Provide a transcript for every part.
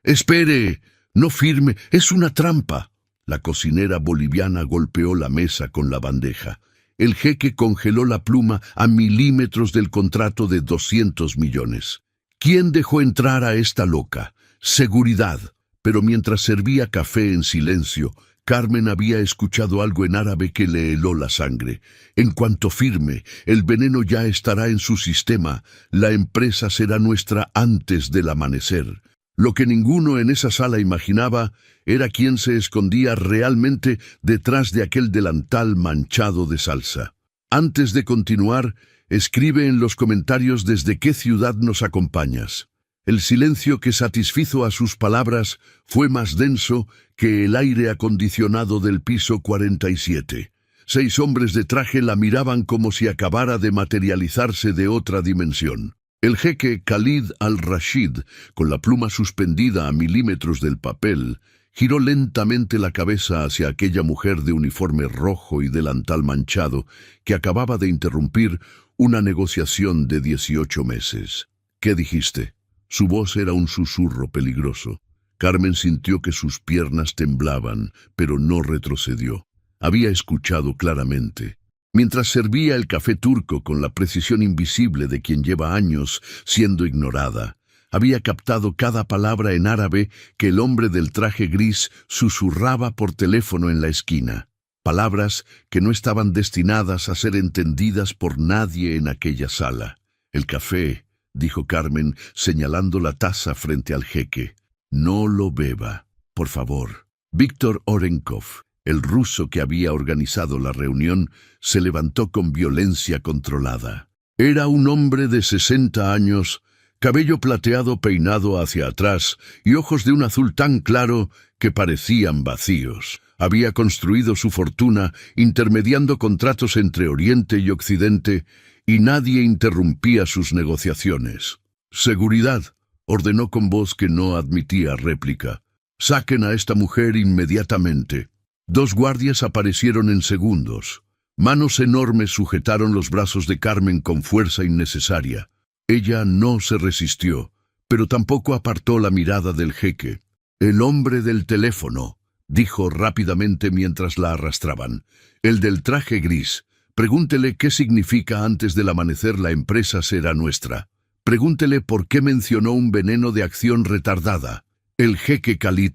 —¡Espere! ¡No firme! ¡Es una trampa! La cocinera boliviana golpeó la mesa con la bandeja. El jeque congeló la pluma a milímetros del contrato de 200 millones. ¿Quién dejó entrar a esta loca? Seguridad. Pero mientras servía café en silencio, Carmen había escuchado algo en árabe que le heló la sangre. En cuanto firme, el veneno ya estará en su sistema. La empresa será nuestra antes del amanecer. Lo que ninguno en esa sala imaginaba era quién se escondía realmente detrás de aquel delantal manchado de salsa. Antes de continuar, escribe en los comentarios desde qué ciudad nos acompañas. El silencio que satisfizo a sus palabras fue más denso que el aire acondicionado del piso 47. 6 hombres de traje la miraban como si acabara de materializarse de otra dimensión. El jeque Khalid al-Rashid, con la pluma suspendida a milímetros del papel, giró lentamente la cabeza hacia aquella mujer de uniforme rojo y delantal manchado que acababa de interrumpir una negociación de 18 meses. ¿Qué dijiste? Su voz era un susurro peligroso. Carmen sintió que sus piernas temblaban, pero no retrocedió. Había escuchado claramente. Mientras servía el café turco con la precisión invisible de quien lleva años siendo ignorada, había captado cada palabra en árabe que el hombre del traje gris susurraba por teléfono en la esquina. Palabras que no estaban destinadas a ser entendidas por nadie en aquella sala. El café, dijo Carmen, señalando la taza frente al jeque. No lo beba, por favor. Víctor Orenkov, el ruso que había organizado la reunión, se levantó con violencia controlada. Era un hombre de 60 años, cabello plateado peinado hacia atrás y ojos de un azul tan claro que parecían vacíos. Había construido su fortuna intermediando contratos entre Oriente y Occidente y nadie interrumpía sus negociaciones. «Seguridad», ordenó con voz que no admitía réplica. «Saquen a esta mujer inmediatamente». 2 guardias aparecieron en segundos. Manos enormes sujetaron los brazos de Carmen con fuerza innecesaria. Ella no se resistió, pero tampoco apartó la mirada del jeque. «El hombre del teléfono», dijo rápidamente mientras la arrastraban. «El del traje gris. Pregúntele qué significa antes del amanecer la empresa será nuestra. Pregúntele por qué mencionó un veneno de acción retardada». El jeque Khalid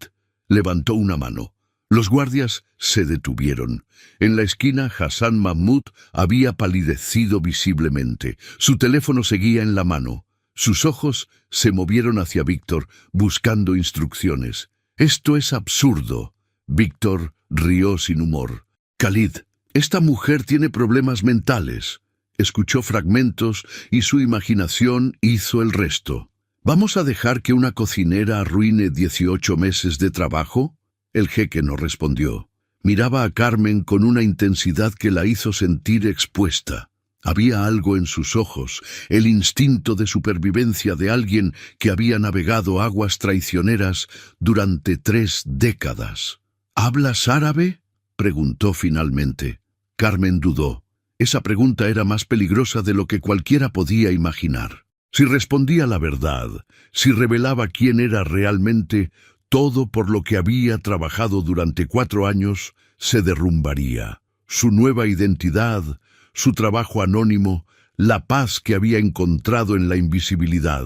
levantó una mano. Los guardias se detuvieron. En la esquina, Hassan Mahmud había palidecido visiblemente. Su teléfono seguía en la mano. Sus ojos se movieron hacia Víctor, buscando instrucciones. «Esto es absurdo». Víctor rió sin humor. «Khalid, esta mujer tiene problemas mentales». Escuchó fragmentos y su imaginación hizo el resto. «¿Vamos a dejar que una cocinera arruine 18 meses de trabajo?» El jeque no respondió. Miraba a Carmen con una intensidad que la hizo sentir expuesta. Había algo en sus ojos, el instinto de supervivencia de alguien que había navegado aguas traicioneras durante 3 décadas. «¿Hablas árabe?», preguntó finalmente. Carmen dudó. Esa pregunta era más peligrosa de lo que cualquiera podía imaginar. Si respondía la verdad, si revelaba quién era realmente, todo por lo que había trabajado durante 4 años se derrumbaría. Su nueva identidad, su trabajo anónimo, la paz que había encontrado en la invisibilidad.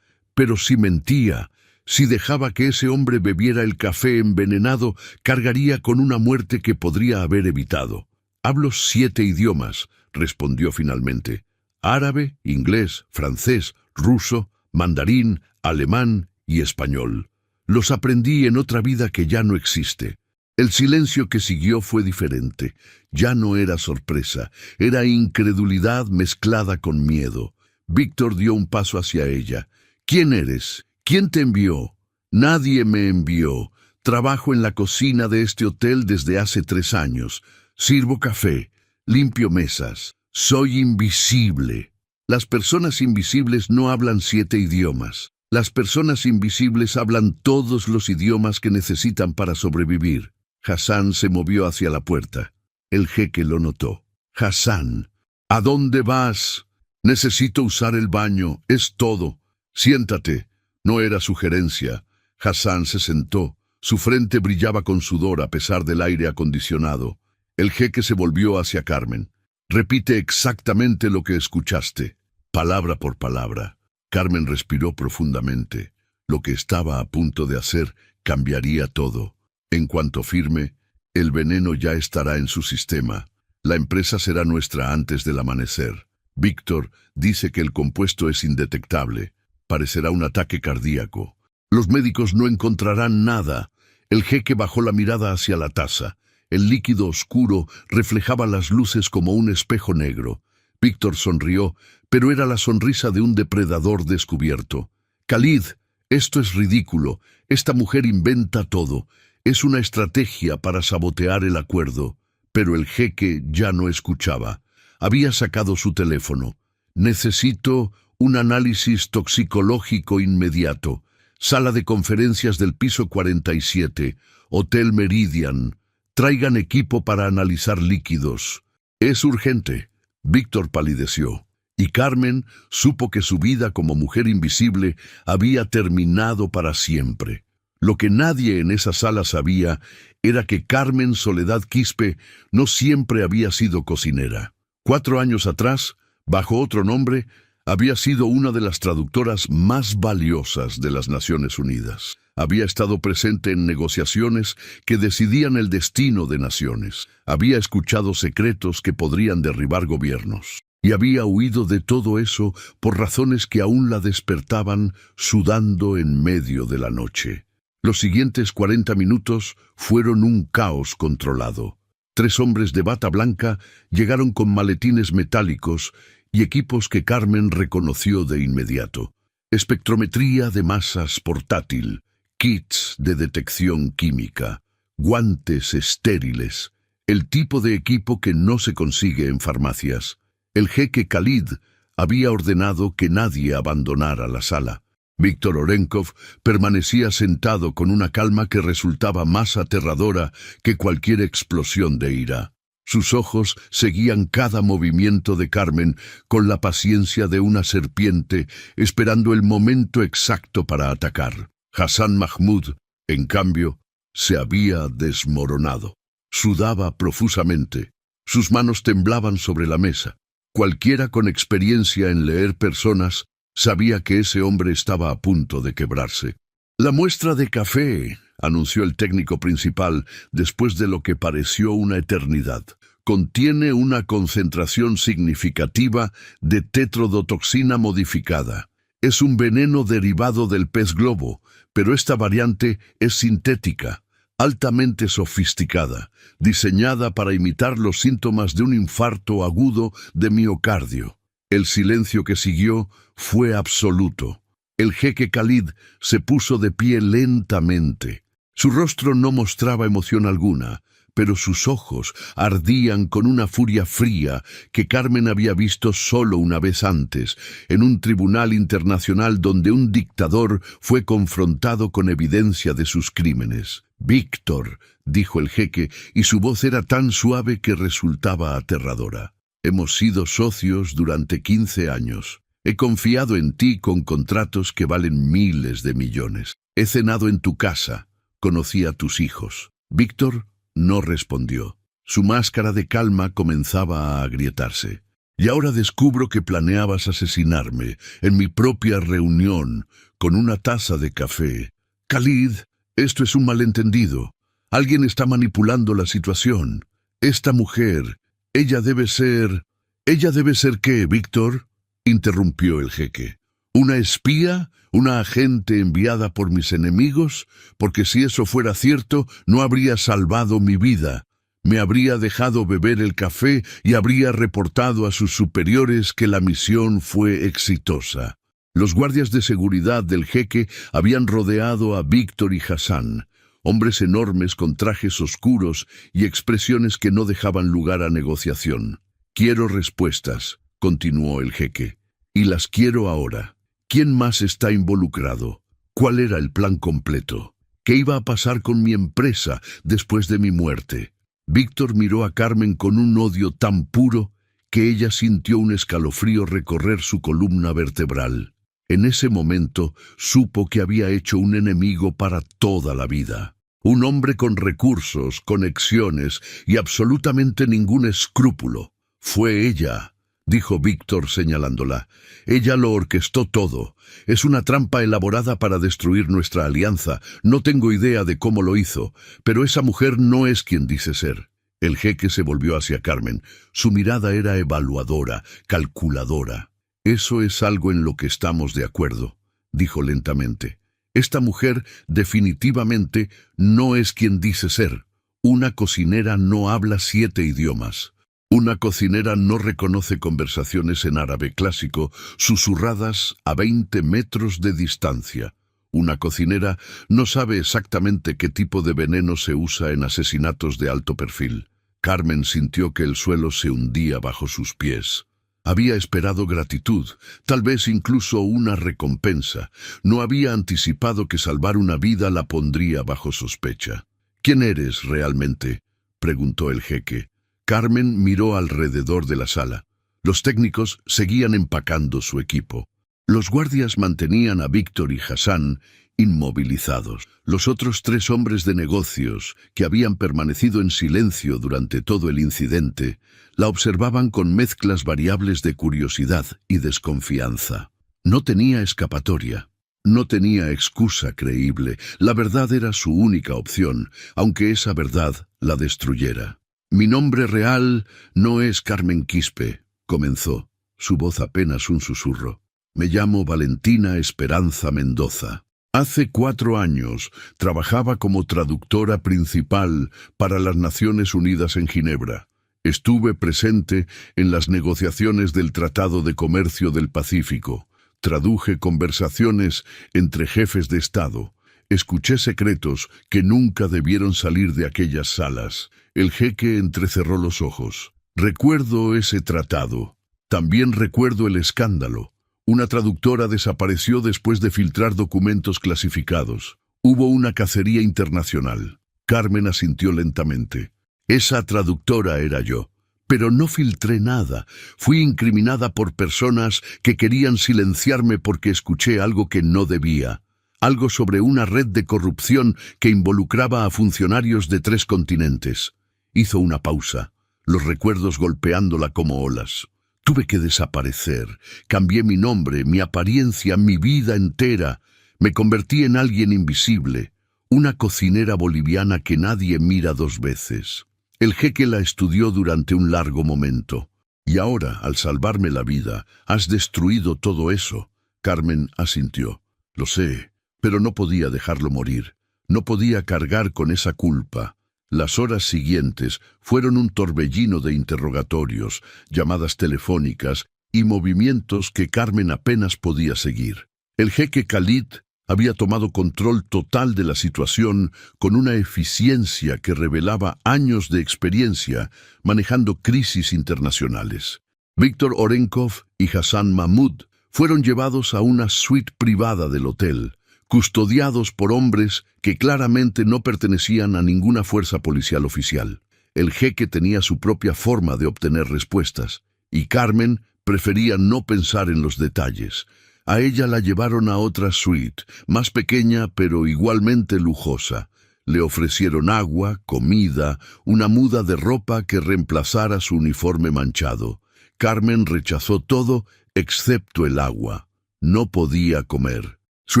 Pero si mentía, si dejaba que ese hombre bebiera el café envenenado, cargaría con una muerte que podría haber evitado. «Hablo 7 idiomas», respondió finalmente. «Árabe, inglés, francés, ruso, mandarín, alemán y español. Los aprendí en otra vida que ya no existe». El silencio que siguió fue diferente. Ya no era sorpresa, era incredulidad mezclada con miedo. Víctor dio un paso hacia ella. «¿Quién eres? ¿Quién te envió?» «Nadie me envió. Trabajo en la cocina de este hotel desde hace 3 años. Sirvo café, limpio mesas. Soy invisible». Las personas invisibles no hablan 7 idiomas. Las personas invisibles hablan todos los idiomas que necesitan para sobrevivir. Hassan se movió hacia la puerta. El jeque lo notó. «Hassan, ¿a dónde vas?» «Necesito usar el baño, es todo. Siéntate». No era sugerencia. Hassan se sentó. Su frente brillaba con sudor a pesar del aire acondicionado. El jeque se volvió hacia Carmen. «Repite exactamente lo que escuchaste, palabra por palabra». Carmen respiró profundamente. Lo que estaba a punto de hacer cambiaría todo. En cuanto firme, el veneno ya estará en su sistema. La empresa será nuestra antes del amanecer. Víctor dice que el compuesto es indetectable. Parecerá un ataque cardíaco. Los médicos no encontrarán nada. El jeque bajó la mirada hacia la taza. El líquido oscuro reflejaba las luces como un espejo negro. Víctor sonrió, pero era la sonrisa de un depredador descubierto. «Khalid, esto es ridículo. Esta mujer inventa todo. Es una estrategia para sabotear el acuerdo». Pero el jeque ya no escuchaba. Había sacado su teléfono. «Necesito un análisis toxicológico inmediato. Sala de conferencias del piso 47, Hotel Meridian. Traigan equipo para analizar líquidos. Es urgente». Víctor palideció, y Carmen supo que su vida como mujer invisible había terminado para siempre. Lo que nadie en esa sala sabía era que Carmen Soledad Quispe no siempre había sido cocinera. 4 años atrás, bajo otro nombre, había sido una de las traductoras más valiosas de las Naciones Unidas. Había estado presente en negociaciones que decidían el destino de naciones. Había escuchado secretos que podrían derribar gobiernos. Y había huido de todo eso por razones que aún la despertaban sudando en medio de la noche. Los siguientes 40 minutos fueron un caos controlado. 3 hombres de bata blanca llegaron con maletines metálicos y equipos que Carmen reconoció de inmediato. Espectrometría de masas portátil, kits de detección química, guantes estériles, el tipo de equipo que no se consigue en farmacias. El jeque Khalid había ordenado que nadie abandonara la sala. Víctor Orenkov permanecía sentado con una calma que resultaba más aterradora que cualquier explosión de ira. Sus ojos seguían cada movimiento de Carmen con la paciencia de una serpiente, esperando el momento exacto para atacar. Hassan Mahmud, en cambio, se había desmoronado. Sudaba profusamente. Sus manos temblaban sobre la mesa. Cualquiera con experiencia en leer personas sabía que ese hombre estaba a punto de quebrarse. «La muestra de café», anunció el técnico principal después de lo que pareció una eternidad. «Contiene una concentración significativa de tetrodotoxina modificada. Es un veneno derivado del pez globo, pero esta variante es sintética, altamente sofisticada, diseñada para imitar los síntomas de un infarto agudo de miocardio». El silencio que siguió fue absoluto. El jeque Khalid se puso de pie lentamente. Su rostro no mostraba emoción alguna, pero sus ojos ardían con una furia fría que Carmen había visto solo una vez antes, en un tribunal internacional donde un dictador fue confrontado con evidencia de sus crímenes. «Víctor», dijo el jeque, y su voz era tan suave que resultaba aterradora. «Hemos sido socios durante 15 años. He confiado en ti con contratos que valen miles de millones. He cenado en tu casa. Conocí a tus hijos». Víctor no respondió. Su máscara de calma comenzaba a agrietarse. «Y ahora descubro que planeabas asesinarme en mi propia reunión con una taza de café. Khalid, esto es un malentendido. Alguien está manipulando la situación. Esta mujer, ella debe ser... ¿Ella debe ser qué, Víctor?», interrumpió el jeque. «¿Una espía? ¿Una agente enviada por mis enemigos? Porque si eso fuera cierto, no habría salvado mi vida. Me habría dejado beber el café y habría reportado a sus superiores que la misión fue exitosa». Los guardias de seguridad del jeque habían rodeado a Víctor y Hassan, hombres enormes con trajes oscuros y expresiones que no dejaban lugar a negociación. «Quiero respuestas», continuó el jeque, «y las quiero ahora. ¿Quién más está involucrado? ¿Cuál era el plan completo? ¿Qué iba a pasar con mi empresa después de mi muerte?» Víctor miró a Carmen con un odio tan puro que ella sintió un escalofrío recorrer su columna vertebral. En ese momento supo que había hecho un enemigo para toda la vida. Un hombre con recursos, conexiones y absolutamente ningún escrúpulo. Fue ella, dijo Víctor señalándola. Ella lo orquestó todo. Es una trampa elaborada para destruir nuestra alianza. No tengo idea de cómo lo hizo, pero esa mujer no es quien dice ser. El jeque se volvió hacia Carmen. Su mirada era evaluadora, calculadora. Eso es algo en lo que estamos de acuerdo, dijo lentamente. Esta mujer definitivamente no es quien dice ser. Una cocinera no habla 7 idiomas. Una cocinera no reconoce conversaciones en árabe clásico susurradas a 20 metros de distancia. Una cocinera no sabe exactamente qué tipo de veneno se usa en asesinatos de alto perfil. Carmen sintió que el suelo se hundía bajo sus pies. Había esperado gratitud, tal vez incluso una recompensa. No había anticipado que salvar una vida la pondría bajo sospecha. ¿Quién eres realmente?, preguntó el jeque. Carmen miró alrededor de la sala. Los técnicos seguían empacando su equipo. Los guardias mantenían a Víctor y Hassan inmovilizados. Los otros 3 hombres de negocios, que habían permanecido en silencio durante todo el incidente, la observaban con mezclas variables de curiosidad y desconfianza. No tenía escapatoria. No tenía excusa creíble. La verdad era su única opción, aunque esa verdad la destruyera. «Mi nombre real no es Carmen Quispe», comenzó, su voz apenas un susurro. «Me llamo Valentina Esperanza Mendoza. Hace 4 años trabajaba como traductora principal para las Naciones Unidas en Ginebra. Estuve presente en las negociaciones del Tratado de Comercio del Pacífico. Traduje conversaciones entre jefes de Estado. Escuché secretos que nunca debieron salir de aquellas salas». El jeque entrecerró los ojos. «Recuerdo ese tratado. También recuerdo el escándalo. Una traductora desapareció después de filtrar documentos clasificados. Hubo una cacería internacional». Carmen asintió lentamente. «Esa traductora era yo. Pero no filtré nada. Fui incriminada por personas que querían silenciarme porque escuché algo que no debía. Algo sobre una red de corrupción que involucraba a funcionarios de 3 continentes». Hizo una pausa, los recuerdos golpeándola como olas. «Tuve que desaparecer. Cambié mi nombre, mi apariencia, mi vida entera. Me convertí en alguien invisible, una cocinera boliviana que nadie mira 2 veces». El jeque la estudió durante un largo momento. «Y ahora, al salvarme la vida, has destruido todo eso». Carmen asintió. «Lo sé, pero no podía dejarlo morir. No podía cargar con esa culpa». Las horas siguientes fueron un torbellino de interrogatorios, llamadas telefónicas y movimientos que Carmen apenas podía seguir. El jeque Khalid había tomado control total de la situación con una eficiencia que revelaba años de experiencia manejando crisis internacionales. Víctor Orenkov y Hassan Mahmud fueron llevados a una suite privada del hotel, custodiados por hombres que claramente no pertenecían a ninguna fuerza policial oficial. El jeque tenía su propia forma de obtener respuestas, y Carmen prefería no pensar en los detalles. A ella la llevaron a otra suite, más pequeña pero igualmente lujosa. Le ofrecieron agua, comida, una muda de ropa que reemplazara su uniforme manchado. Carmen rechazó todo excepto el agua. No podía comer. Su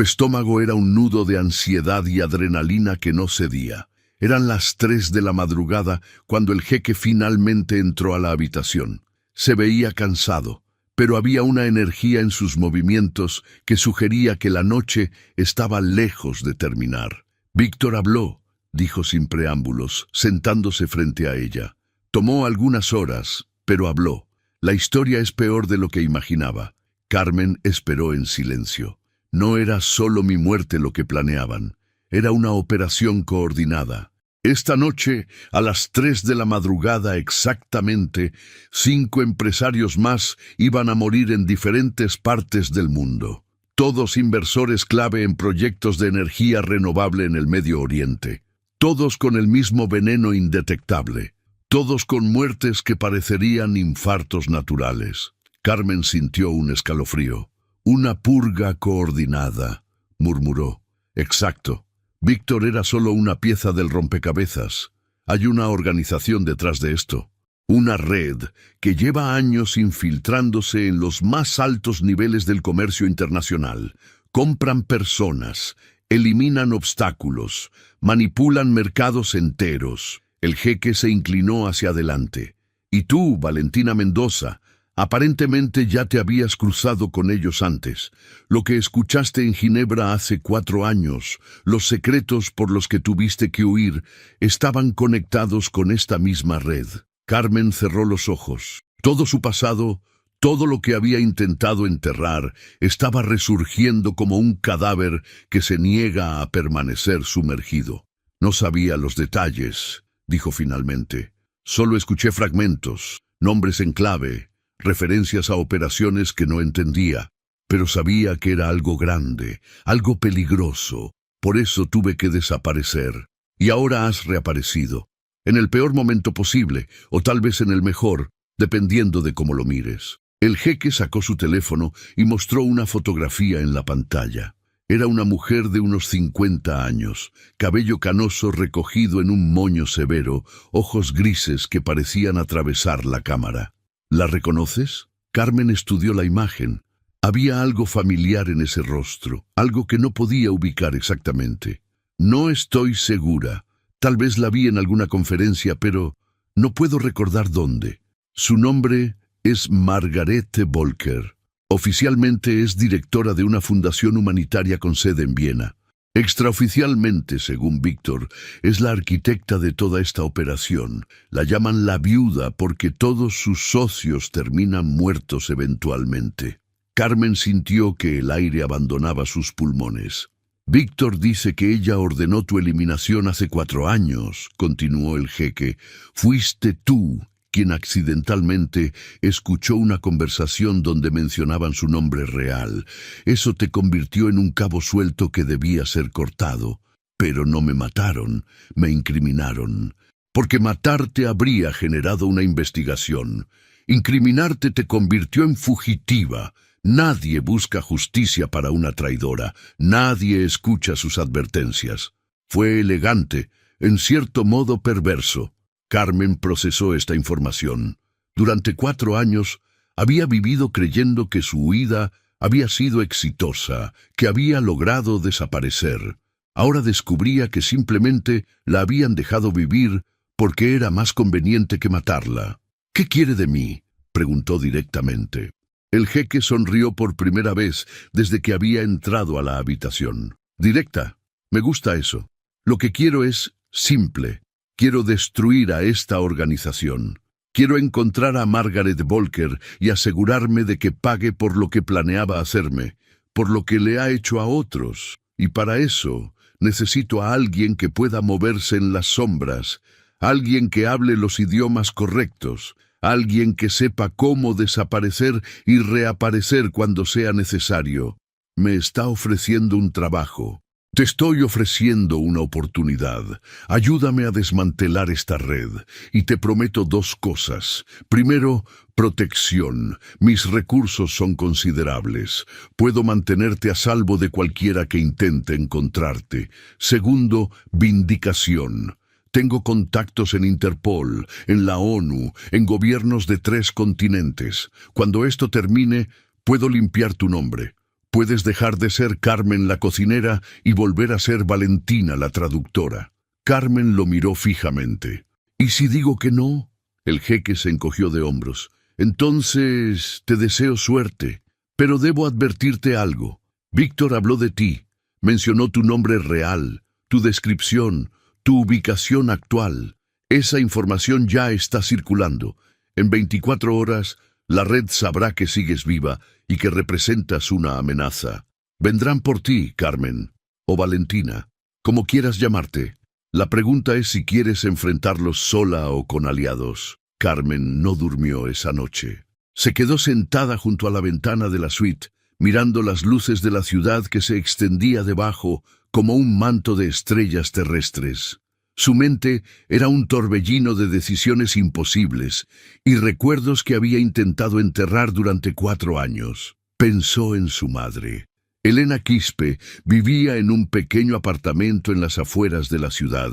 estómago era un nudo de ansiedad y adrenalina que no cedía. Eran las 3 de la madrugada cuando el jeque finalmente entró a la habitación. Se veía cansado, pero había una energía en sus movimientos que sugería que la noche estaba lejos de terminar. «Víctor habló», dijo sin preámbulos, sentándose frente a ella. «Tomó algunas horas, pero habló. La historia es peor de lo que imaginaba». Carmen esperó en silencio. No era solo mi muerte lo que planeaban. Era una operación coordinada. Esta noche, a las 3 de la madrugada exactamente, 5 empresarios más iban a morir en diferentes partes del mundo. Todos inversores clave en proyectos de energía renovable en el Medio Oriente. Todos con el mismo veneno indetectable. Todos con muertes que parecerían infartos naturales. Carmen sintió un escalofrío. Una purga coordinada, murmuró. Exacto. Víctor era solo una pieza del rompecabezas. Hay una organización detrás de esto. Una red que lleva años infiltrándose en los más altos niveles del comercio internacional. Compran personas, eliminan obstáculos, manipulan mercados enteros. El jeque se inclinó hacia adelante. Y tú, Valentina Mendoza, aparentemente ya te habías cruzado con ellos antes. Lo que escuchaste en Ginebra hace 4 años, los secretos por los que tuviste que huir, estaban conectados con esta misma red. Carmen cerró los ojos. Todo su pasado, todo lo que había intentado enterrar, estaba resurgiendo como un cadáver que se niega a permanecer sumergido. No sabía los detalles, dijo finalmente. Solo escuché fragmentos, nombres en clave, referencias a operaciones que no entendía, pero sabía que era algo grande, algo peligroso. Por eso tuve que desaparecer. Y ahora has reaparecido. En el peor momento posible, o tal vez en el mejor, dependiendo de cómo lo mires. El jeque sacó su teléfono y mostró una fotografía en la pantalla. Era una mujer de unos 50 años, cabello canoso recogido en un moño severo, ojos grises que parecían atravesar la cámara. ¿La reconoces? Carmen estudió la imagen. Había algo familiar en ese rostro, algo que no podía ubicar exactamente. No estoy segura. Tal vez la vi en alguna conferencia, pero no puedo recordar dónde. Su nombre es Margarete Volker. Oficialmente es directora de una fundación humanitaria con sede en Viena. Extraoficialmente, según Víctor, es la arquitecta de toda esta operación. La llaman la viuda porque todos sus socios terminan muertos eventualmente. Carmen sintió que el aire abandonaba sus pulmones. Víctor dice que ella ordenó tu eliminación hace 4 años, continuó el jeque. Fuiste tú quien accidentalmente escuchó una conversación donde mencionaban su nombre real. Eso te convirtió en un cabo suelto que debía ser cortado. Pero no me mataron, me incriminaron. Porque matarte habría generado una investigación. Incriminarte te convirtió en fugitiva. Nadie busca justicia para una traidora. Nadie escucha sus advertencias. Fue elegante, en cierto modo perverso. Carmen procesó esta información. Durante 4 años había vivido creyendo que su huida había sido exitosa, que había logrado desaparecer. Ahora descubría que simplemente la habían dejado vivir porque era más conveniente que matarla. ¿Qué quiere de mí?, preguntó directamente. El jeque sonrió por primera vez desde que había entrado a la habitación. Directa, me gusta eso. Lo que quiero es simple. Quiero destruir a esta organización. Quiero encontrar a Margaret Volker y asegurarme de que pague por lo que planeaba hacerme, por lo que le ha hecho a otros. Y para eso necesito a alguien que pueda moverse en las sombras, alguien que hable los idiomas correctos, alguien que sepa cómo desaparecer y reaparecer cuando sea necesario. Me está ofreciendo un trabajo. Te estoy ofreciendo una oportunidad. Ayúdame a desmantelar esta red. Y te prometo 2 cosas. Primero, protección. Mis recursos son considerables. Puedo mantenerte a salvo de cualquiera que intente encontrarte. Segundo, vindicación. Tengo contactos en Interpol, en la ONU, en gobiernos de 3 continentes. Cuando esto termine, puedo limpiar tu nombre. Puedes dejar de ser Carmen la cocinera y volver a ser Valentina la traductora. Carmen lo miró fijamente. ¿Y si digo que no? El jeque se encogió de hombros. Entonces, te deseo suerte. Pero debo advertirte algo. Víctor habló de ti. Mencionó tu nombre real, tu descripción, tu ubicación actual. Esa información ya está circulando. En 24 horas, la red sabrá que sigues viva y que representas una amenaza. Vendrán por ti, Carmen, o Valentina, como quieras llamarte. La pregunta es si quieres enfrentarlos sola o con aliados. Carmen no durmió esa noche. Se quedó sentada junto a la ventana de la suite, mirando las luces de la ciudad que se extendía debajo como un manto de estrellas terrestres. Su mente era un torbellino de decisiones imposibles y recuerdos que había intentado enterrar durante 4 años. Pensó en su madre. Elena Quispe vivía en un pequeño apartamento en las afueras de la ciudad,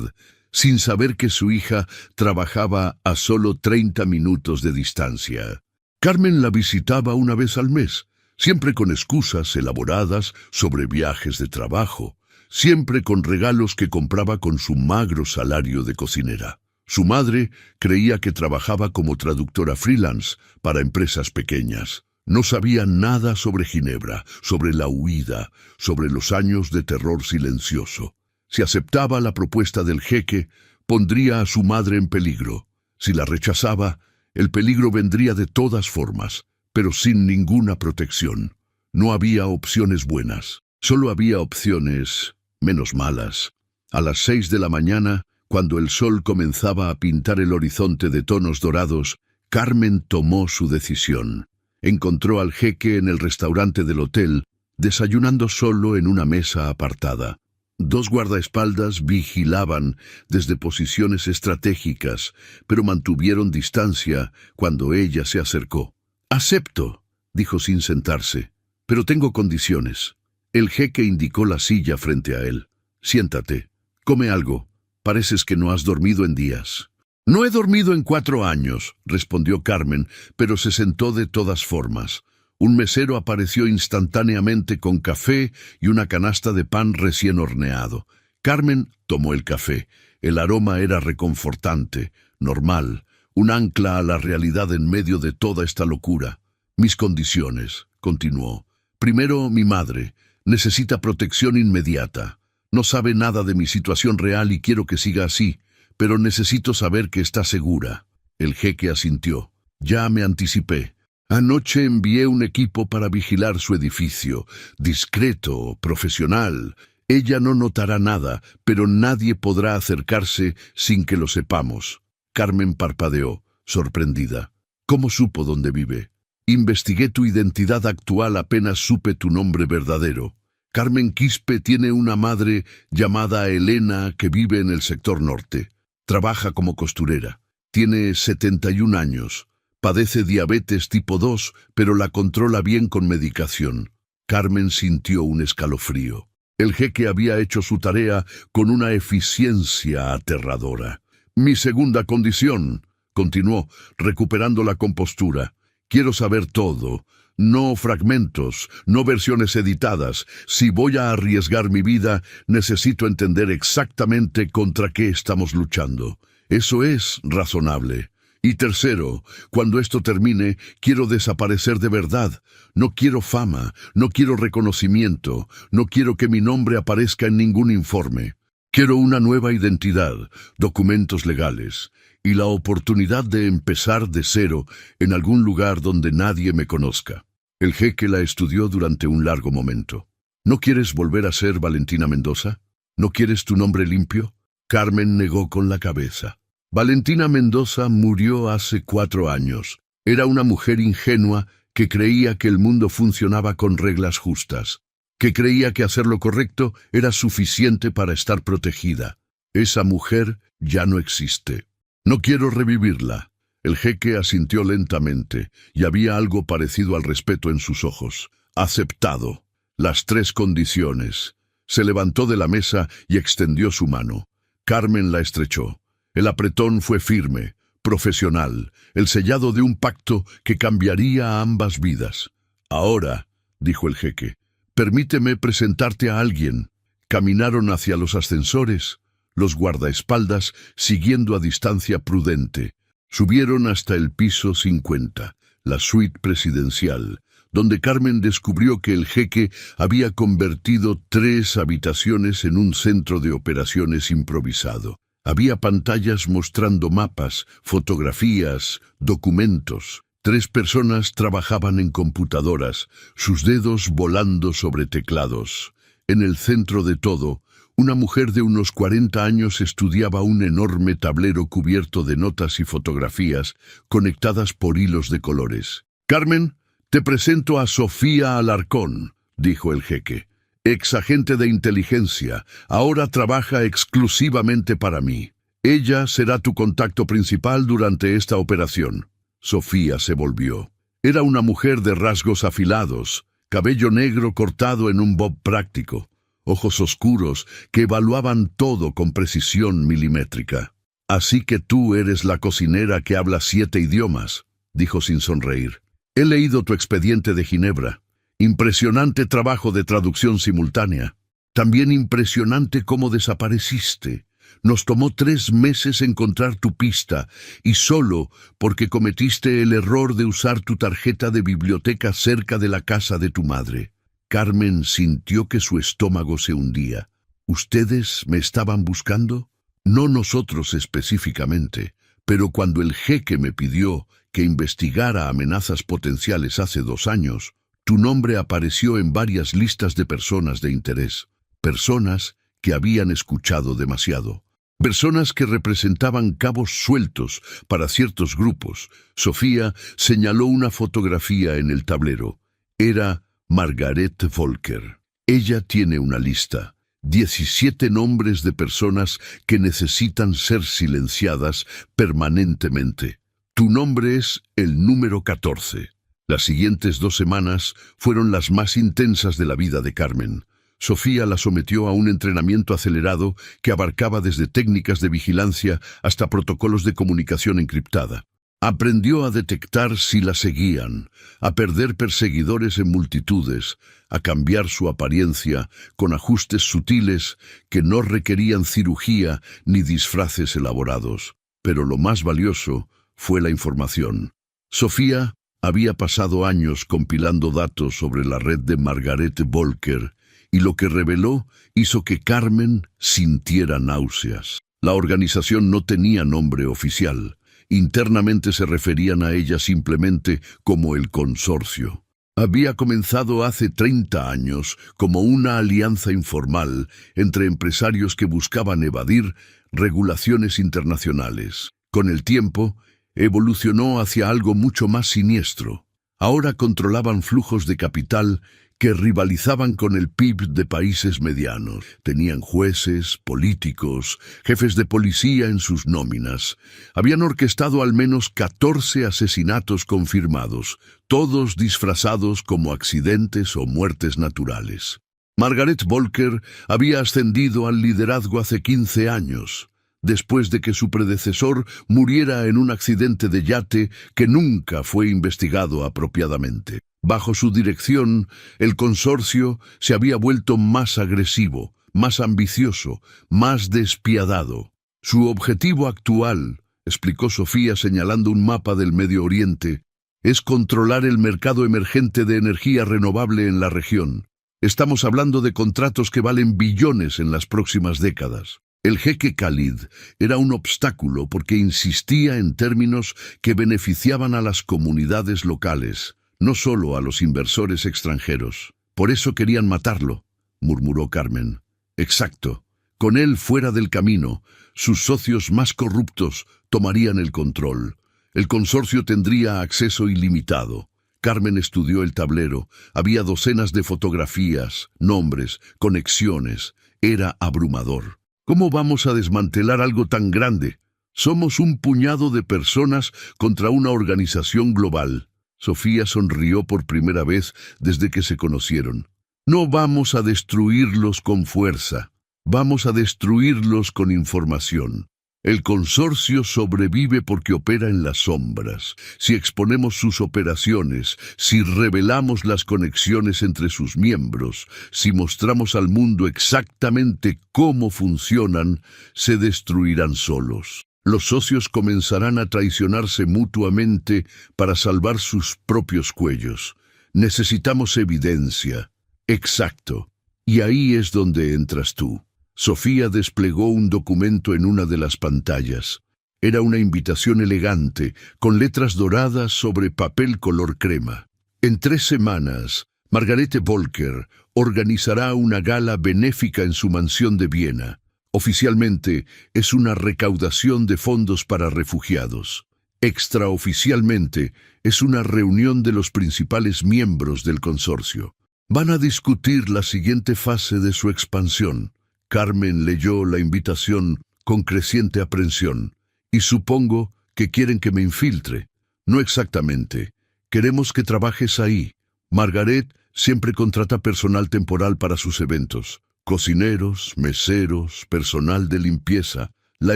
sin saber que su hija trabajaba a solo 30 minutos de distancia. Carmen la visitaba una vez al mes, siempre con excusas elaboradas sobre viajes de trabajo, siempre con regalos que compraba con su magro salario de cocinera. Su madre creía que trabajaba como traductora freelance para empresas pequeñas. No sabía nada sobre Ginebra, sobre la huida, sobre los años de terror silencioso. Si aceptaba la propuesta del jeque, pondría a su madre en peligro. Si la rechazaba, el peligro vendría de todas formas, pero sin ninguna protección. No había opciones buenas, solo había opciones menos malas. A las 6 de la mañana, cuando el sol comenzaba a pintar el horizonte de tonos dorados, Carmen tomó su decisión. Encontró al jeque en el restaurante del hotel, desayunando solo en una mesa apartada. 2 guardaespaldas vigilaban desde posiciones estratégicas, pero mantuvieron distancia cuando ella se acercó. «Acepto», dijo sin sentarse, «pero tengo condiciones». El jeque indicó la silla frente a él. «Siéntate, come algo. Pareces que no has dormido en días». «No he dormido en 4 años», respondió Carmen, pero se sentó de todas formas. Un mesero apareció instantáneamente con café y una canasta de pan recién horneado. Carmen tomó el café. El aroma era reconfortante, normal, un ancla a la realidad en medio de toda esta locura. «Mis condiciones», continuó. «Primero, mi madre. Necesita protección inmediata. No sabe nada de mi situación real y quiero que siga así, pero necesito saber que está segura». El jeque asintió. «Ya me anticipé. Anoche envié un equipo para vigilar su edificio. Discreto, profesional. Ella no notará nada, pero nadie podrá acercarse sin que lo sepamos». Carmen parpadeó, sorprendida. «¿Cómo supo dónde vive?» «Investigué tu identidad actual apenas supe tu nombre verdadero. Carmen Quispe tiene una madre llamada Elena que vive en el sector norte. Trabaja como costurera. Tiene 71 años. Padece diabetes tipo 2, pero la controla bien con medicación». Carmen sintió un escalofrío. El jeque había hecho su tarea con una eficiencia aterradora. «Mi segunda condición», continuó, recuperando la compostura. «Quiero saber todo. No fragmentos, no versiones editadas. Si voy a arriesgar mi vida, necesito entender exactamente contra qué estamos luchando. Eso es razonable. Y tercero, cuando esto termine, quiero desaparecer de verdad. No quiero fama, no quiero reconocimiento, no quiero que mi nombre aparezca en ningún informe. Quiero una nueva identidad, documentos legales y la oportunidad de empezar de cero en algún lugar donde nadie me conozca». El jeque la estudió durante un largo momento. «¿No quieres volver a ser Valentina Mendoza? ¿No quieres tu nombre limpio?» Carmen negó con la cabeza. Valentina Mendoza murió hace 4 años. Era una mujer ingenua que creía que el mundo funcionaba con reglas justas, que creía que hacer lo correcto era suficiente para estar protegida. Esa mujer ya no existe. No quiero revivirla». El jeque asintió lentamente, y había algo parecido al respeto en sus ojos. «Aceptado. Las 3 condiciones». Se levantó de la mesa y extendió su mano. Carmen la estrechó. El apretón fue firme, profesional, el sellado de un pacto que cambiaría a ambas vidas. «Ahora», dijo el jeque, «permíteme presentarte a alguien». Caminaron hacia los ascensores, los guardaespaldas siguiendo a distancia prudente. Subieron hasta el piso 50, la suite presidencial, donde Carmen descubrió que el jeque había convertido 3 habitaciones en un centro de operaciones improvisado. Había pantallas mostrando mapas, fotografías, documentos. 3 personas trabajaban en computadoras, sus dedos volando sobre teclados. En el centro de todo, una mujer de unos 40 años estudiaba un enorme tablero cubierto de notas y fotografías conectadas por hilos de colores. «Carmen, te presento a Sofía Alarcón», dijo el jeque. «Ex agente de inteligencia, ahora trabaja exclusivamente para mí. Ella será tu contacto principal durante esta operación». Sofía se volvió. Era una mujer de rasgos afilados, cabello negro cortado en un bob práctico, ojos oscuros que evaluaban todo con precisión milimétrica. «Así que tú eres la cocinera que habla 7 idiomas», dijo sin sonreír. «He leído tu expediente de Ginebra. Impresionante trabajo de traducción simultánea. También impresionante cómo desapareciste. Nos tomó 3 meses encontrar tu pista, y solo porque cometiste el error de usar tu tarjeta de biblioteca cerca de la casa de tu madre». Carmen sintió que su estómago se hundía. «¿Ustedes me estaban buscando?» «No nosotros específicamente, pero cuando el jeque me pidió que investigara amenazas potenciales hace 2 años, tu nombre apareció en varias listas de personas de interés. Personas que habían escuchado demasiado. Personas que representaban cabos sueltos para ciertos grupos». Sofía señaló una fotografía en el tablero. Era Margaret Volker. «Ella tiene una lista. 17 nombres de personas que necesitan ser silenciadas permanentemente. Tu nombre es el número 14. Las siguientes 2 semanas fueron las más intensas de la vida de Carmen. Sofía la sometió a un entrenamiento acelerado que abarcaba desde técnicas de vigilancia hasta protocolos de comunicación encriptada. Aprendió a detectar si la seguían, a perder perseguidores en multitudes, a cambiar su apariencia con ajustes sutiles que no requerían cirugía ni disfraces elaborados. Pero lo más valioso fue la información. Sofía había pasado años compilando datos sobre la red de Margaret Volker, y lo que reveló hizo que Carmen sintiera náuseas. La organización no tenía nombre oficial. Internamente se referían a ella simplemente como el consorcio. Había comenzado hace 30 años como una alianza informal entre empresarios que buscaban evadir regulaciones internacionales. Con el tiempo, evolucionó hacia algo mucho más siniestro. Ahora controlaban flujos de capital que rivalizaban con el PIB de países medianos. Tenían jueces, políticos, jefes de policía en sus nóminas. Habían orquestado al menos 14 asesinatos confirmados, todos disfrazados como accidentes o muertes naturales. Margaret Volker había ascendido al liderazgo hace 15 años, después de que su predecesor muriera en un accidente de yate que nunca fue investigado apropiadamente. Bajo su dirección, el consorcio se había vuelto más agresivo, más ambicioso, más despiadado. Su objetivo actual, explicó Sofía señalando un mapa del Medio Oriente, es controlar el mercado emergente de energía renovable en la región. Estamos hablando de contratos que valen billones en las próximas décadas. El jeque Khalid era un obstáculo porque insistía en términos que beneficiaban a las comunidades locales, no solo a los inversores extranjeros. «Por eso querían matarlo», murmuró Carmen. «Exacto. Con él fuera del camino, sus socios más corruptos tomarían el control. El consorcio tendría acceso ilimitado». Carmen estudió el tablero. Había docenas de fotografías, nombres, conexiones. Era abrumador. «¿Cómo vamos a desmantelar algo tan grande? Somos un puñado de personas contra una organización global». Sofía sonrió por primera vez desde que se conocieron. «No vamos a destruirlos con fuerza. Vamos a destruirlos con información. El consorcio sobrevive porque opera en las sombras. Si exponemos sus operaciones, si revelamos las conexiones entre sus miembros, si mostramos al mundo exactamente cómo funcionan, se destruirán solos. Los socios comenzarán a traicionarse mutuamente para salvar sus propios cuellos. Necesitamos evidencia». «Exacto. Y ahí es donde entras tú». Sofía desplegó un documento en una de las pantallas. Era una invitación elegante, con letras doradas sobre papel color crema. «En 3 semanas, Margaret Volker organizará una gala benéfica en su mansión de Viena. Oficialmente, es una recaudación de fondos para refugiados. Extraoficialmente, es una reunión de los principales miembros del consorcio. Van a discutir la siguiente fase de su expansión». Carmen leyó la invitación con creciente aprensión. «Y supongo que quieren que me infiltre». «No exactamente. Queremos que trabajes ahí. Margaret Siempre contrata personal temporal para sus eventos. Cocineros, meseros, personal de limpieza. La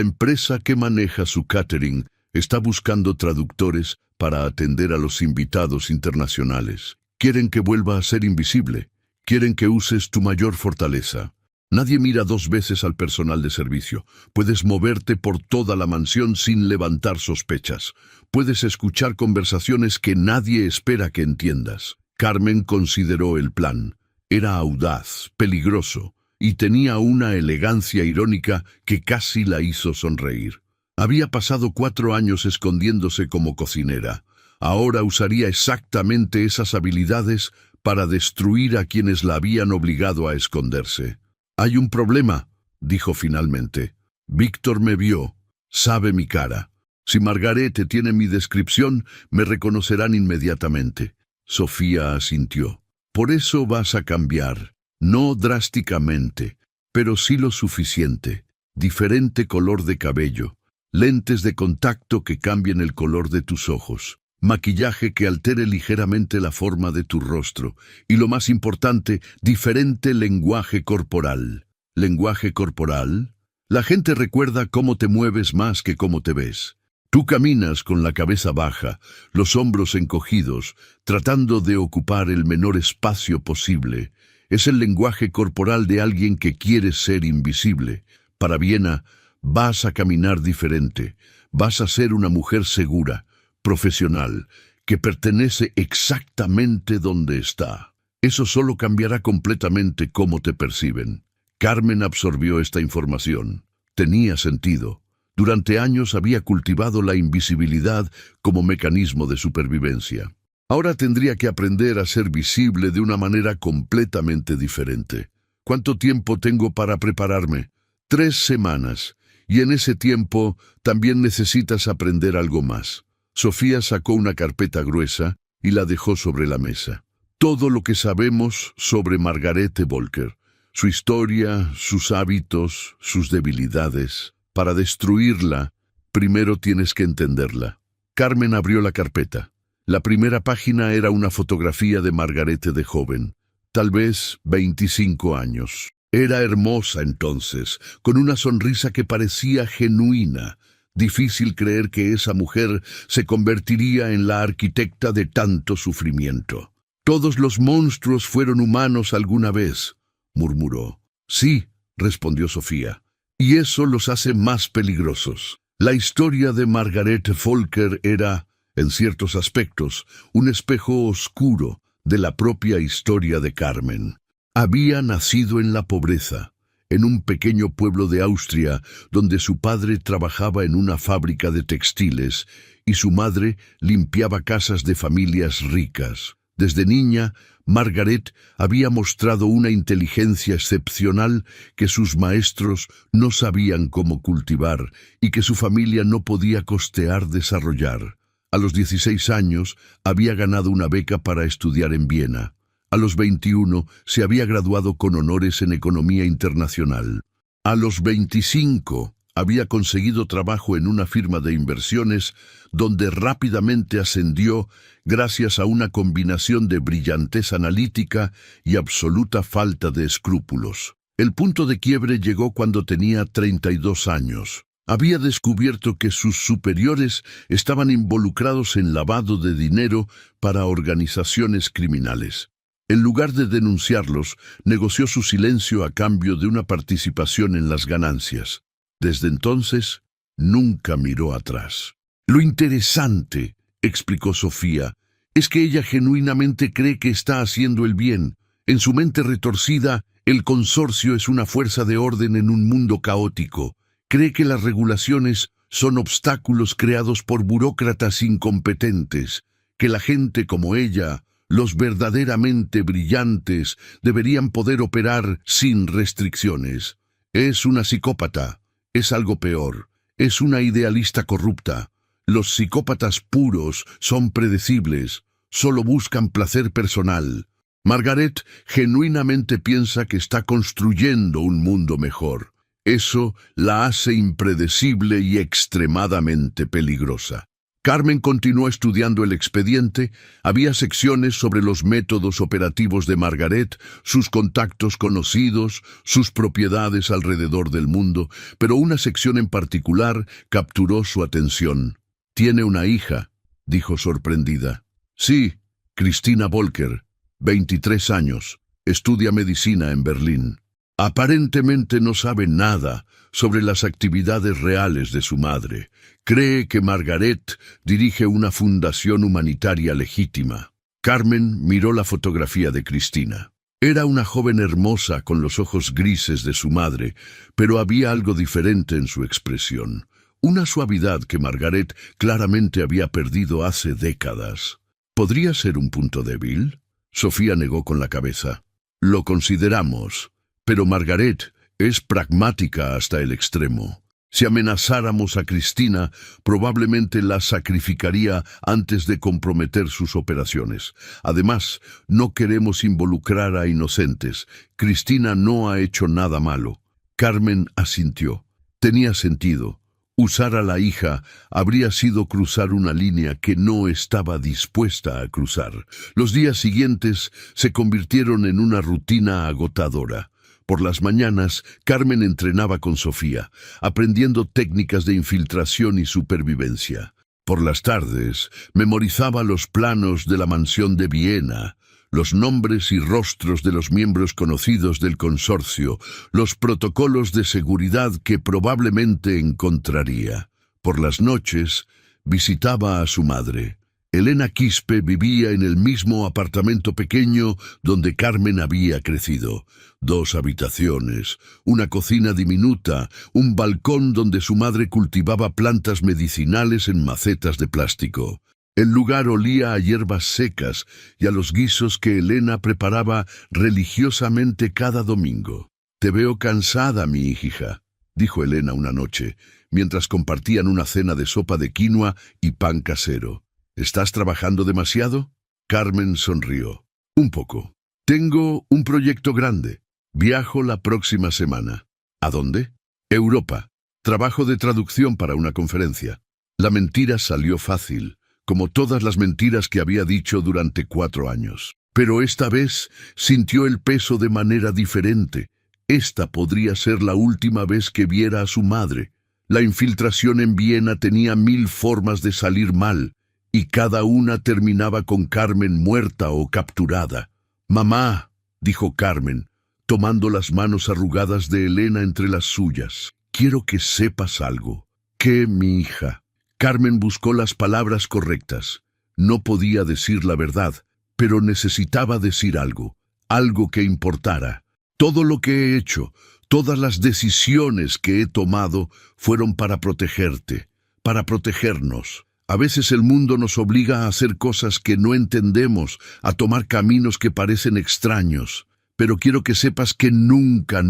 empresa que maneja su catering está buscando traductores para atender a los invitados internacionales. Quieren que vuelva a ser invisible. Quieren que uses tu mayor fortaleza. Nadie mira dos veces al personal de servicio. Puedes moverte por toda la mansión sin levantar sospechas. Puedes escuchar conversaciones que nadie espera que entiendas. Carmen consideró el plan. Era audaz, peligroso, y tenía una elegancia irónica que casi la hizo sonreír. Había pasado 4 años escondiéndose como cocinera. Ahora usaría exactamente esas habilidades para destruir a quienes la habían obligado a esconderse. «Hay un problema», dijo finalmente. «Víctor me vio, sabe mi cara. Si Margarete tiene mi descripción, me reconocerán inmediatamente». Sofía asintió. «Por eso vas a cambiar, no drásticamente, pero sí lo suficiente. Diferente color de cabello, lentes de contacto que cambien el color de tus ojos, maquillaje que altere ligeramente la forma de tu rostro, y lo más importante, diferente lenguaje corporal». ¿Lenguaje corporal? La gente recuerda cómo te mueves más que cómo te ves. Tú caminas con la cabeza baja, los hombros encogidos, tratando de ocupar el menor espacio posible. Es el lenguaje corporal de alguien que quiere ser invisible. Para Viena, vas a caminar diferente. Vas a ser una mujer segura, profesional, que pertenece exactamente donde está. Eso solo cambiará completamente cómo te perciben. Carmen absorbió esta información. Tenía sentido. Durante años había cultivado la invisibilidad como mecanismo de supervivencia. Ahora tendría que aprender a ser visible de una manera completamente diferente. ¿Cuánto tiempo tengo para prepararme? 3 semanas. Y en ese tiempo también necesitas aprender algo más. Sofía sacó una carpeta gruesa y la dejó sobre la mesa. Todo lo que sabemos sobre Margarete Volker. Su historia, sus hábitos, sus debilidades. Para destruirla, primero tienes que entenderla. Carmen abrió la carpeta. La primera página era una fotografía de Margarete de joven, tal vez 25 años. Era hermosa entonces, con una sonrisa que parecía genuina. Difícil creer que esa mujer se convertiría en la arquitecta de tanto sufrimiento. «Todos los monstruos fueron humanos alguna vez», murmuró. «Sí», respondió Sofía. «Y eso los hace más peligrosos». La historia de Margarete Volker era, en ciertos aspectos, un espejo oscuro de la propia historia de Carmen. Había nacido en la pobreza, en un pequeño pueblo de Austria, donde su padre trabajaba en una fábrica de textiles y su madre limpiaba casas de familias ricas. Desde niña, Margaret había mostrado una inteligencia excepcional que sus maestros no sabían cómo cultivar y que su familia no podía costear desarrollar. A los 16 años había ganado una beca para estudiar en Viena. A los 21 se había graduado con honores en Economía Internacional. A los 25 había conseguido trabajo en una firma de inversiones donde rápidamente ascendió gracias a una combinación de brillantez analítica y absoluta falta de escrúpulos. El punto de quiebre llegó cuando tenía 32 años. Había descubierto que sus superiores estaban involucrados en lavado de dinero para organizaciones criminales. En lugar de denunciarlos, negoció su silencio a cambio de una participación en las ganancias. Desde entonces, nunca miró atrás. «Lo interesante», explicó Sofía, «es que ella genuinamente cree que está haciendo el bien. En su mente retorcida, el consorcio es una fuerza de orden en un mundo caótico. Cree que las regulaciones son obstáculos creados por burócratas incompetentes, que la gente como ella, los verdaderamente brillantes, deberían poder operar sin restricciones. Es una psicópata. Es algo peor. Es una idealista corrupta. Los psicópatas puros son predecibles. Solo buscan placer personal. Margaret genuinamente piensa que está construyendo un mundo mejor. Eso la hace impredecible y extremadamente peligrosa». Carmen continuó estudiando el expediente. Había secciones sobre los métodos operativos de Margaret, sus contactos conocidos, sus propiedades alrededor del mundo, pero una sección en particular capturó su atención. «Tiene una hija», dijo sorprendida. «Sí, Cristina Volker, 23 años, estudia medicina en Berlín. Aparentemente no sabe nada sobre las actividades reales de su madre. Cree que Margaret dirige una fundación humanitaria legítima». Carmen miró la fotografía de Cristina. Era una joven hermosa con los ojos grises de su madre, pero había algo diferente en su expresión. Una suavidad que Margaret claramente había perdido hace décadas. ¿Podría ser un punto débil? Sofía negó con la cabeza. «Lo consideramos, pero Margaret es pragmática hasta el extremo. Si amenazáramos a Cristina, probablemente la sacrificaría antes de comprometer sus operaciones. Además, no queremos involucrar a inocentes. Cristina no ha hecho nada malo». Carmen asintió. Tenía sentido. Usar a la hija habría sido cruzar una línea que no estaba dispuesta a cruzar. Los días siguientes se convirtieron en una rutina agotadora. Por las mañanas, Carmen entrenaba con Sofía, aprendiendo técnicas de infiltración y supervivencia. Por las tardes, memorizaba los planos de la mansión de Viena, los nombres y rostros de los miembros conocidos del consorcio, los protocolos de seguridad que probablemente encontraría. Por las noches, visitaba a su madre. Elena Quispe vivía en el mismo apartamento pequeño donde Carmen había crecido. 2 habitaciones, una cocina diminuta, un balcón donde su madre cultivaba plantas medicinales en macetas de plástico. El lugar olía a hierbas secas y a los guisos que Elena preparaba religiosamente cada domingo. «Te veo cansada, mi hija», dijo Elena una noche, mientras compartían una cena de sopa de quinoa y pan casero. «¿Estás trabajando demasiado?» Carmen sonrió. «Un poco. Tengo un proyecto grande. Viajo la próxima semana». «¿A dónde?» «Europa. Trabajo de traducción para una conferencia». La mentira salió fácil, como todas las mentiras que había dicho durante 4 años. Pero esta vez sintió el peso de manera diferente. Esta podría ser la última vez que viera a su madre. La infiltración en Viena tenía 1000 formas de salir mal, y cada una terminaba con Carmen muerta o capturada. «Mamá», dijo Carmen, tomando las manos arrugadas de Elena entre las suyas, «quiero que sepas algo». «¿Qué, mi hija?» Carmen buscó las palabras correctas. No podía decir la verdad, pero necesitaba decir algo que importara. «Todo lo que he hecho, todas las decisiones que he tomado fueron para protegerte, para protegernos. A veces el mundo nos obliga a hacer cosas que no entendemos, a tomar caminos que parecen extraños. Pero quiero que sepas que nunca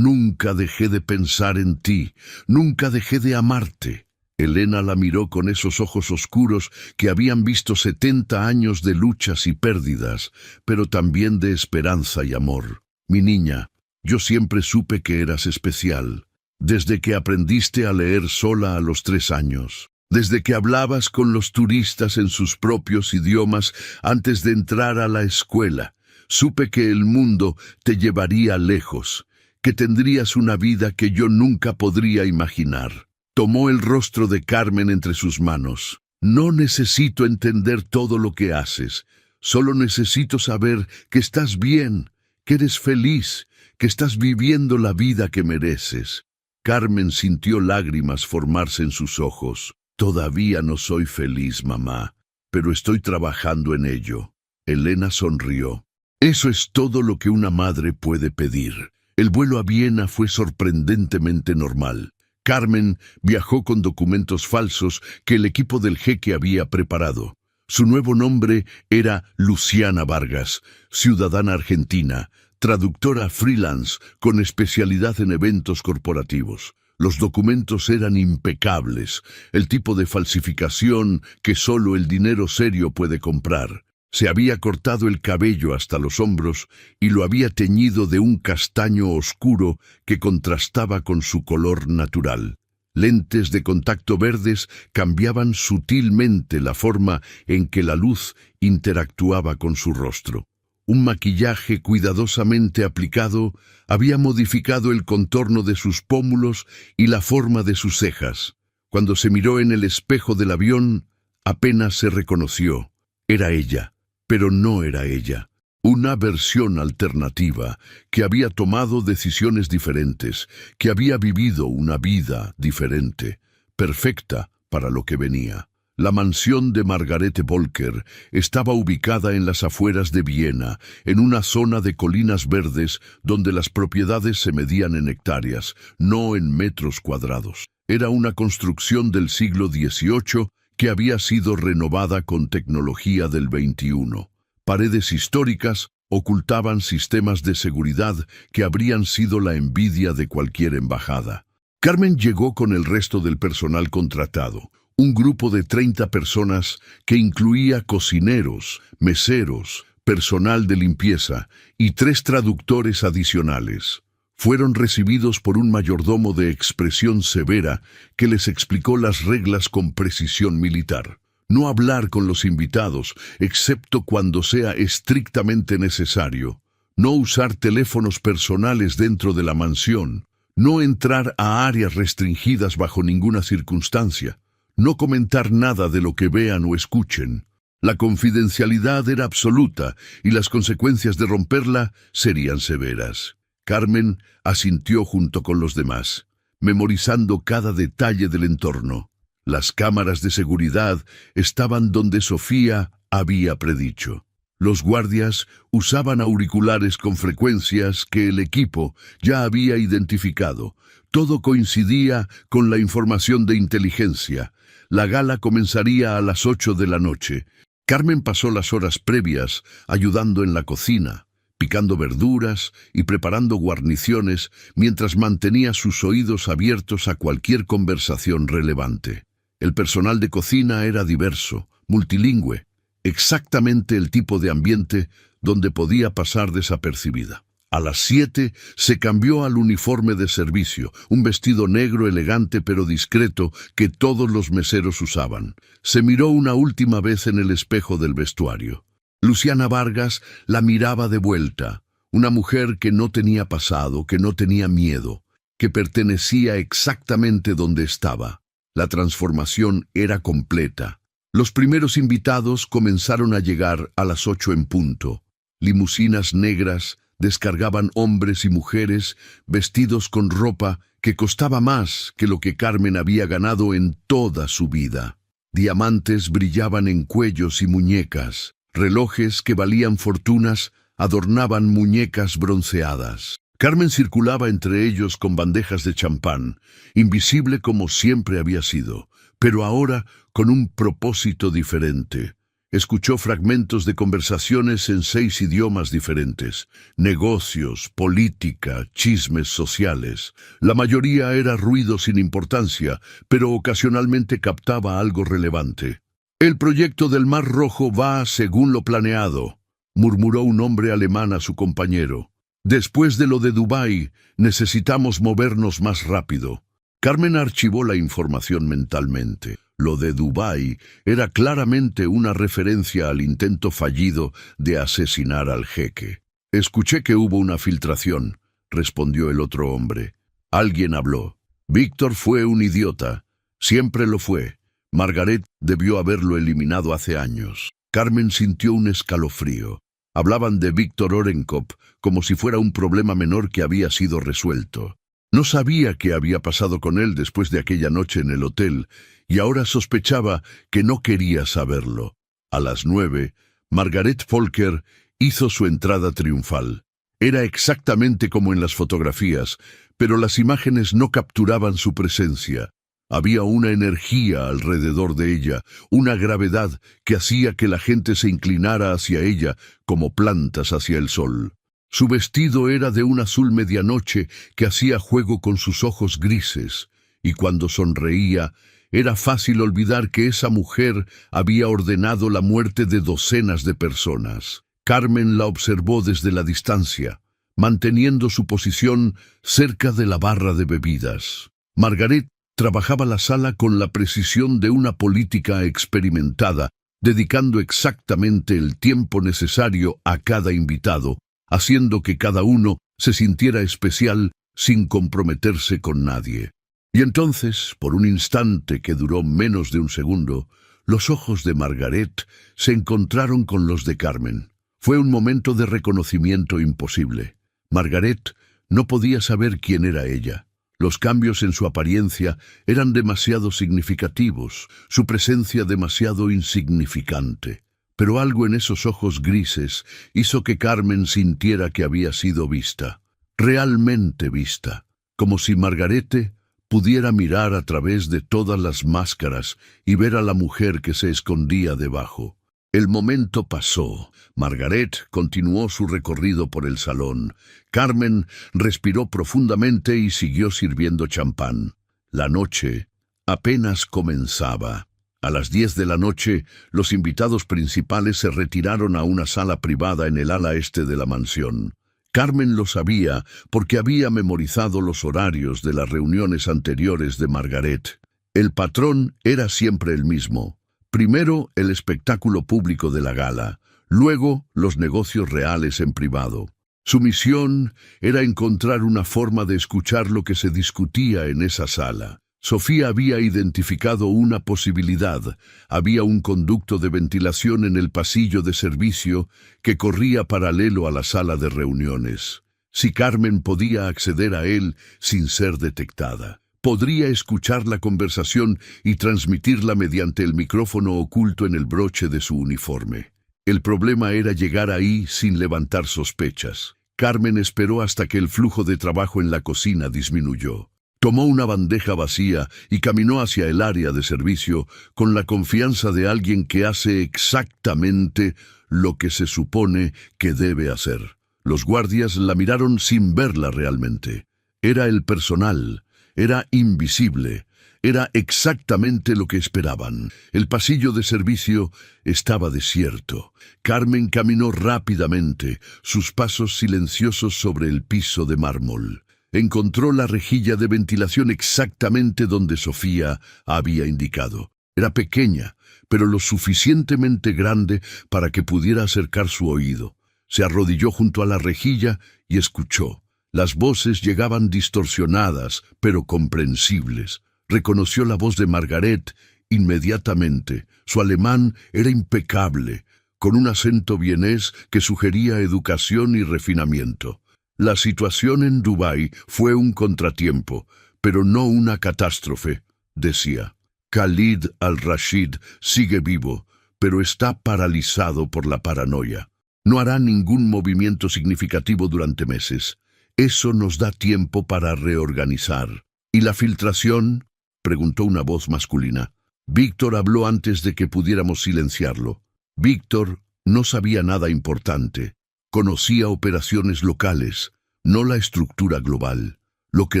dejé de pensar en ti, nunca dejé de amarte». Elena la miró con esos ojos oscuros que habían visto 70 años de luchas y pérdidas, pero también de esperanza y amor. «Mi niña, yo siempre supe que eras especial, desde que aprendiste a leer sola a los 3 años, desde que hablabas con los turistas en sus propios idiomas antes de entrar a la escuela. Supe que el mundo te llevaría lejos, que tendrías una vida que yo nunca podría imaginar». Tomó el rostro de Carmen entre sus manos. «No necesito entender todo lo que haces. Solo necesito saber que estás bien, que eres feliz, que estás viviendo la vida que mereces». Carmen sintió lágrimas formarse en sus ojos. «Todavía no soy feliz, mamá, pero estoy trabajando en ello». Elena sonrió. «Eso es todo lo que una madre puede pedir». El vuelo a Viena fue sorprendentemente normal. Carmen viajó con documentos falsos que el equipo del jeque había preparado. Su nuevo nombre era Luciana Vargas, ciudadana argentina, traductora freelance con especialidad en eventos corporativos. Los documentos eran impecables, el tipo de falsificación que solo el dinero serio puede comprar. Se había cortado el cabello hasta los hombros y lo había teñido de un castaño oscuro que contrastaba con su color natural. Lentes de contacto verdes cambiaban sutilmente la forma en que la luz interactuaba con su rostro. Un maquillaje cuidadosamente aplicado había modificado el contorno de sus pómulos y la forma de sus cejas. Cuando se miró en el espejo del avión, apenas se reconoció. Era ella, pero no era ella. Una versión alternativa, que había tomado decisiones diferentes, que había vivido una vida diferente, perfecta para lo que venía. La mansión de Margarete Volker estaba ubicada en las afueras de Viena, en una zona de colinas verdes donde las propiedades se medían en hectáreas, no en metros cuadrados. Era una construcción del siglo XVIII que había sido renovada con tecnología del XXI. Paredes históricas ocultaban sistemas de seguridad que habrían sido la envidia de cualquier embajada. Carmen llegó con el resto del personal contratado, un grupo de 30 personas que incluía cocineros, meseros, personal de limpieza y 3 traductores adicionales. Fueron recibidos por un mayordomo de expresión severa que les explicó las reglas con precisión militar. No hablar con los invitados, excepto cuando sea estrictamente necesario. No usar teléfonos personales dentro de la mansión. No entrar a áreas restringidas bajo ninguna circunstancia. No comentar nada de lo que vean o escuchen. La confidencialidad era absoluta y las consecuencias de romperla serían severas. Carmen asintió junto con los demás, memorizando cada detalle del entorno. Las cámaras de seguridad estaban donde Sofía había predicho. Los guardias usaban auriculares con frecuencias que el equipo ya había identificado. Todo coincidía con la información de inteligencia. La gala comenzaría a las 8 de la noche. Carmen pasó las horas previas ayudando en la cocina, picando verduras y preparando guarniciones mientras mantenía sus oídos abiertos a cualquier conversación relevante. El personal de cocina era diverso, multilingüe, exactamente el tipo de ambiente donde podía pasar desapercibida. A las 7 se cambió al uniforme de servicio, un vestido negro elegante pero discreto que todos los meseros usaban. Se miró una última vez en el espejo del vestuario. Luciana Vargas la miraba de vuelta, una mujer que no tenía pasado, que no tenía miedo, que pertenecía exactamente donde estaba. La transformación era completa. Los primeros invitados comenzaron a llegar a las 8 en punto. Limusinas negras descargaban hombres y mujeres vestidos con ropa que costaba más que lo que Carmen había ganado en toda su vida. Diamantes brillaban en cuellos y muñecas. Relojes que valían fortunas adornaban muñecas bronceadas. Carmen circulaba entre ellos con bandejas de champán, invisible como siempre había sido, pero ahora con un propósito diferente. Escuchó fragmentos de conversaciones en 6 idiomas diferentes, negocios, política, chismes sociales. La mayoría era ruido sin importancia, pero ocasionalmente captaba algo relevante. «El proyecto del Mar Rojo va según lo planeado», murmuró un hombre alemán a su compañero. «Después de lo de Dubái, necesitamos movernos más rápido». Carmen archivó la información mentalmente. Lo de Dubái era claramente una referencia al intento fallido de asesinar al jeque. «Escuché que hubo una filtración», respondió el otro hombre. Alguien habló. «Víctor fue un idiota. Siempre lo fue. Margaret debió haberlo eliminado hace años». Carmen sintió un escalofrío. Hablaban de Víctor Orenkopf como si fuera un problema menor que había sido resuelto. No sabía qué había pasado con él después de aquella noche en el hotel, y ahora sospechaba que no quería saberlo. A las 9, Margarete Volker hizo su entrada triunfal. Era exactamente como en las fotografías, pero las imágenes no capturaban su presencia. Había una energía alrededor de ella, una gravedad que hacía que la gente se inclinara hacia ella como plantas hacia el sol. Su vestido era de un azul medianoche que hacía juego con sus ojos grises, y cuando sonreía, era fácil olvidar que esa mujer había ordenado la muerte de docenas de personas. Carmen la observó desde la distancia, manteniendo su posición cerca de la barra de bebidas. Margaret trabajaba la sala con la precisión de una política experimentada, dedicando exactamente el tiempo necesario a cada invitado, haciendo que cada uno se sintiera especial sin comprometerse con nadie. Y entonces, por un instante que duró menos de un segundo, los ojos de Margaret se encontraron con los de Carmen. Fue un momento de reconocimiento imposible. Margaret no podía saber quién era ella. Los cambios en su apariencia eran demasiado significativos, su presencia demasiado insignificante. Pero algo en esos ojos grises hizo que Carmen sintiera que había sido vista, realmente vista, como si Margarete pudiera mirar a través de todas las máscaras y ver a la mujer que se escondía debajo. El momento pasó. Margaret continuó su recorrido por el salón. Carmen respiró profundamente y siguió sirviendo champán. La noche apenas comenzaba. A las 10 de la noche, los invitados principales se retiraron a una sala privada en el ala este de la mansión. Carmen lo sabía porque había memorizado los horarios de las reuniones anteriores de Margaret. El patrón era siempre el mismo. Primero, el espectáculo público de la gala, luego los negocios reales en privado. Su misión era encontrar una forma de escuchar lo que se discutía en esa sala. Sofía había identificado una posibilidad. Había un conducto de ventilación en el pasillo de servicio que corría paralelo a la sala de reuniones. Si Carmen podía acceder a él sin ser detectada, podría escuchar la conversación y transmitirla mediante el micrófono oculto en el broche de su uniforme. El problema era llegar ahí sin levantar sospechas. Carmen esperó hasta que el flujo de trabajo en la cocina disminuyó. Tomó una bandeja vacía y caminó hacia el área de servicio con la confianza de alguien que hace exactamente lo que se supone que debe hacer. Los guardias la miraron sin verla realmente. Era el personal. Era invisible. Era exactamente lo que esperaban. El pasillo de servicio estaba desierto. Carmen caminó rápidamente, sus pasos silenciosos sobre el piso de mármol. Encontró la rejilla de ventilación exactamente donde Sofía había indicado. Era pequeña, pero lo suficientemente grande para que pudiera acercar su oído. Se arrodilló junto a la rejilla y escuchó. Las voces llegaban distorsionadas, pero comprensibles. Reconoció la voz de Margaret inmediatamente. Su alemán era impecable, con un acento vienés que sugería educación y refinamiento. La situación en Dubái fue un contratiempo, pero no una catástrofe, decía. Khalid al-Rashid sigue vivo, pero está paralizado por la paranoia. No hará ningún movimiento significativo durante meses. Eso nos da tiempo para reorganizar. ¿Y la filtración?, preguntó una voz masculina. Víctor habló antes de que pudiéramos silenciarlo. Víctor no sabía nada importante. Conocía operaciones locales, no la estructura global. Lo que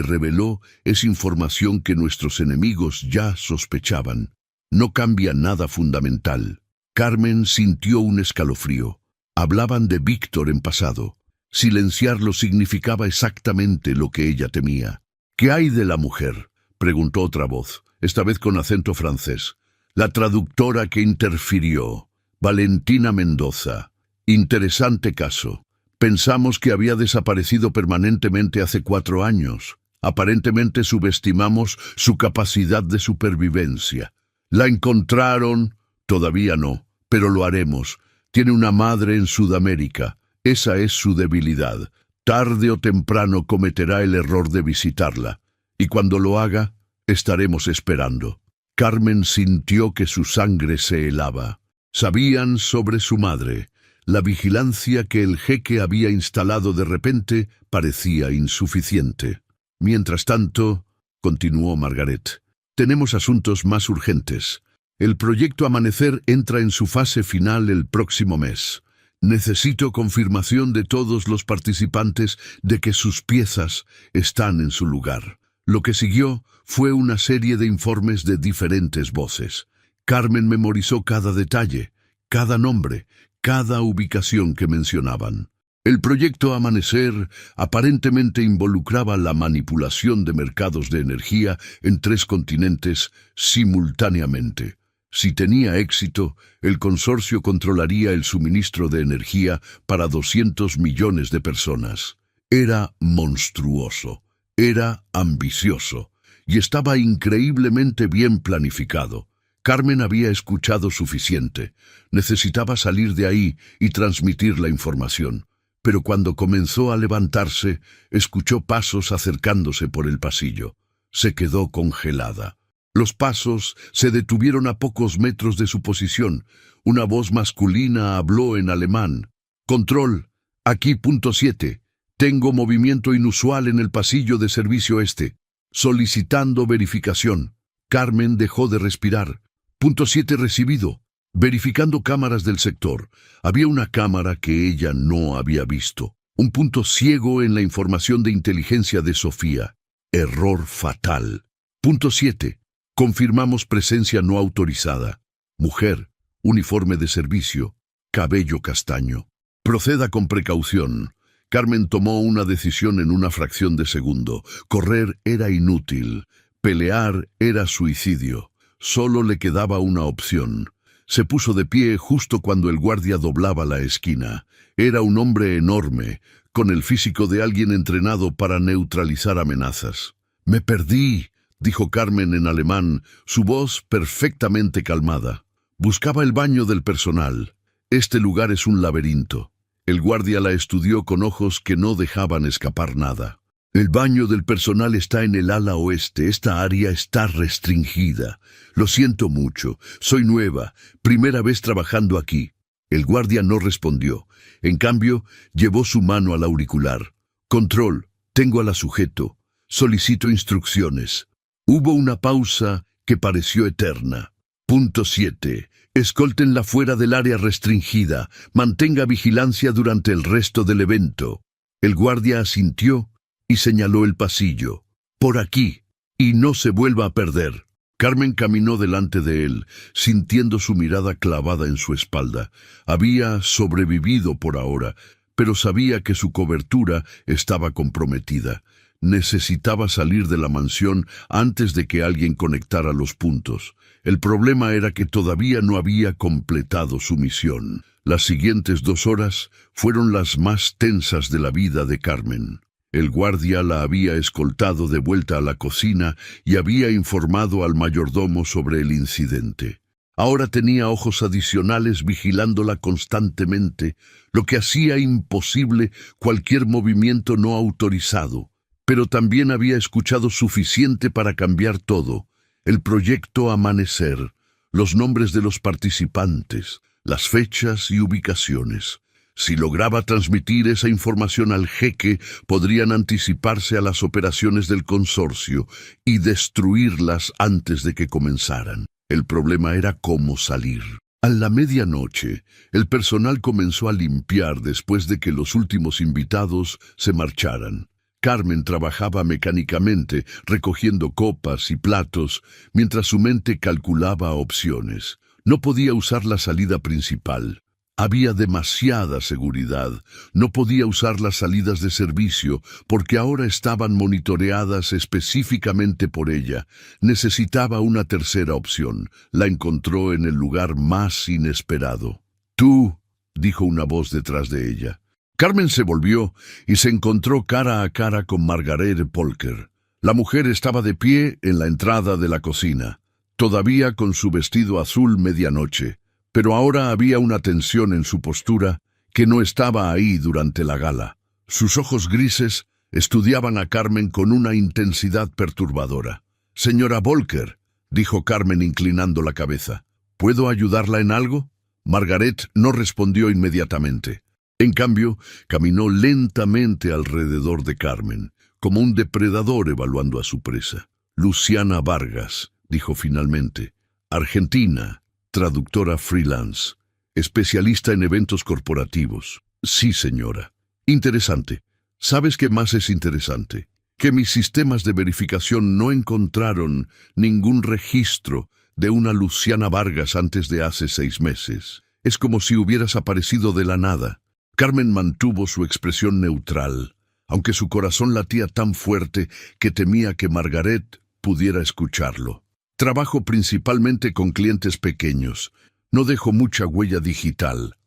reveló es información que nuestros enemigos ya sospechaban. No cambia nada fundamental. Carmen sintió un escalofrío. Hablaban de Víctor en pasado. Silenciarlo significaba exactamente lo que ella temía. ¿Qué hay de la mujer?, preguntó otra voz, esta vez con acento francés. La traductora que interfirió, Valentina Mendoza. Interesante caso. Pensamos que había desaparecido permanentemente hace 4 años. Aparentemente subestimamos su capacidad de supervivencia. ¿La encontraron? Todavía no, pero lo haremos. Tiene una madre en Sudamérica. Esa es su debilidad. Tarde o temprano cometerá el error de visitarla. Y cuando lo haga, estaremos esperando. Carmen sintió que su sangre se helaba. Sabían sobre su madre. La vigilancia que el jeque había instalado de repente parecía insuficiente. Mientras tanto, continuó Margaret, tenemos asuntos más urgentes. El proyecto Amanecer entra en su fase final el próximo mes. Necesito confirmación de todos los participantes de que sus piezas están en su lugar. Lo que siguió fue una serie de informes de diferentes voces. Carmen memorizó cada detalle, cada nombre, cada ubicación que mencionaban. El proyecto Amanecer aparentemente involucraba la manipulación de mercados de energía en 3 continentes simultáneamente. Si tenía éxito, el consorcio controlaría el suministro de energía para 200 millones de personas. Era monstruoso, era ambicioso y estaba increíblemente bien planificado. Carmen había escuchado suficiente. Necesitaba salir de ahí y transmitir la información. Pero cuando comenzó a levantarse, escuchó pasos acercándose por el pasillo. Se quedó congelada. Los pasos se detuvieron a pocos metros de su posición. Una voz masculina habló en alemán. «Control, aquí punto 7. Tengo movimiento inusual en el pasillo de servicio este. Solicitando verificación». Carmen dejó de respirar. Punto 7 recibido. Verificando cámaras del sector. Había una cámara que ella no había visto. Un punto ciego en la información de inteligencia de Sofía. Error fatal. Punto 7. Confirmamos presencia no autorizada. Mujer, uniforme de servicio, cabello castaño. Proceda con precaución. Carmen tomó una decisión en una fracción de segundo. Correr era inútil. Pelear era suicidio. Solo le quedaba una opción. Se puso de pie justo cuando el guardia doblaba la esquina. Era un hombre enorme, con el físico de alguien entrenado para neutralizar amenazas. «Me perdí», dijo Carmen en alemán, su voz perfectamente calmada. Buscaba el baño del personal. Este lugar es un laberinto. El guardia la estudió con ojos que no dejaban escapar nada. «El baño del personal está en el ala oeste. Esta área está restringida. Lo siento mucho. Soy nueva. Primera vez trabajando aquí». El guardia no respondió. En cambio, llevó su mano al auricular. «Control, tengo a la sujeto. Solicito instrucciones». Hubo una pausa que pareció eterna. Punto 7. Escóltenla fuera del área restringida. Mantenga vigilancia durante el resto del evento. El guardia asintió y señaló el pasillo. «Por aquí, y no se vuelva a perder». Carmen caminó delante de él, sintiendo su mirada clavada en su espalda. Había sobrevivido por ahora, pero sabía que su cobertura estaba comprometida. Necesitaba salir de la mansión antes de que alguien conectara los puntos. El problema era que todavía no había completado su misión. Las siguientes 2 horas fueron las más tensas de la vida de Carmen. El guardia la había escoltado de vuelta a la cocina y había informado al mayordomo sobre el incidente. Ahora tenía ojos adicionales vigilándola constantemente, lo que hacía imposible cualquier movimiento no autorizado. Pero también había escuchado suficiente para cambiar todo. El proyecto Amanecer, los nombres de los participantes, las fechas y ubicaciones. Si lograba transmitir esa información al jeque, podrían anticiparse a las operaciones del consorcio y destruirlas antes de que comenzaran. El problema era cómo salir. A la medianoche, el personal comenzó a limpiar después de que los últimos invitados se marcharan. Carmen trabajaba mecánicamente, recogiendo copas y platos, mientras su mente calculaba opciones. No podía usar la salida principal. Había demasiada seguridad. No podía usar las salidas de servicio, porque ahora estaban monitoreadas específicamente por ella. Necesitaba una tercera opción. La encontró en el lugar más inesperado. «Tú», dijo una voz detrás de ella. Carmen se volvió y se encontró cara a cara con Margaret Polker. La mujer estaba de pie en la entrada de la cocina, todavía con su vestido azul medianoche, pero ahora había una tensión en su postura que no estaba ahí durante la gala. Sus ojos grises estudiaban a Carmen con una intensidad perturbadora. «Señora Polker», dijo Carmen inclinando la cabeza, «¿puedo ayudarla en algo?» Margaret no respondió inmediatamente. En cambio, caminó lentamente alrededor de Carmen, como un depredador evaluando a su presa. «Luciana Vargas», dijo finalmente, «Argentina, traductora freelance, especialista en eventos corporativos». «Sí, señora». «Interesante. ¿Sabes qué más es interesante? Que mis sistemas de verificación no encontraron ningún registro de una Luciana Vargas antes de hace 6 meses. Es como si hubieras aparecido de la nada». Carmen mantuvo su expresión neutral, aunque su corazón latía tan fuerte que temía que Margaret pudiera escucharlo. Trabajo principalmente con clientes pequeños. No dejo mucha huella digital.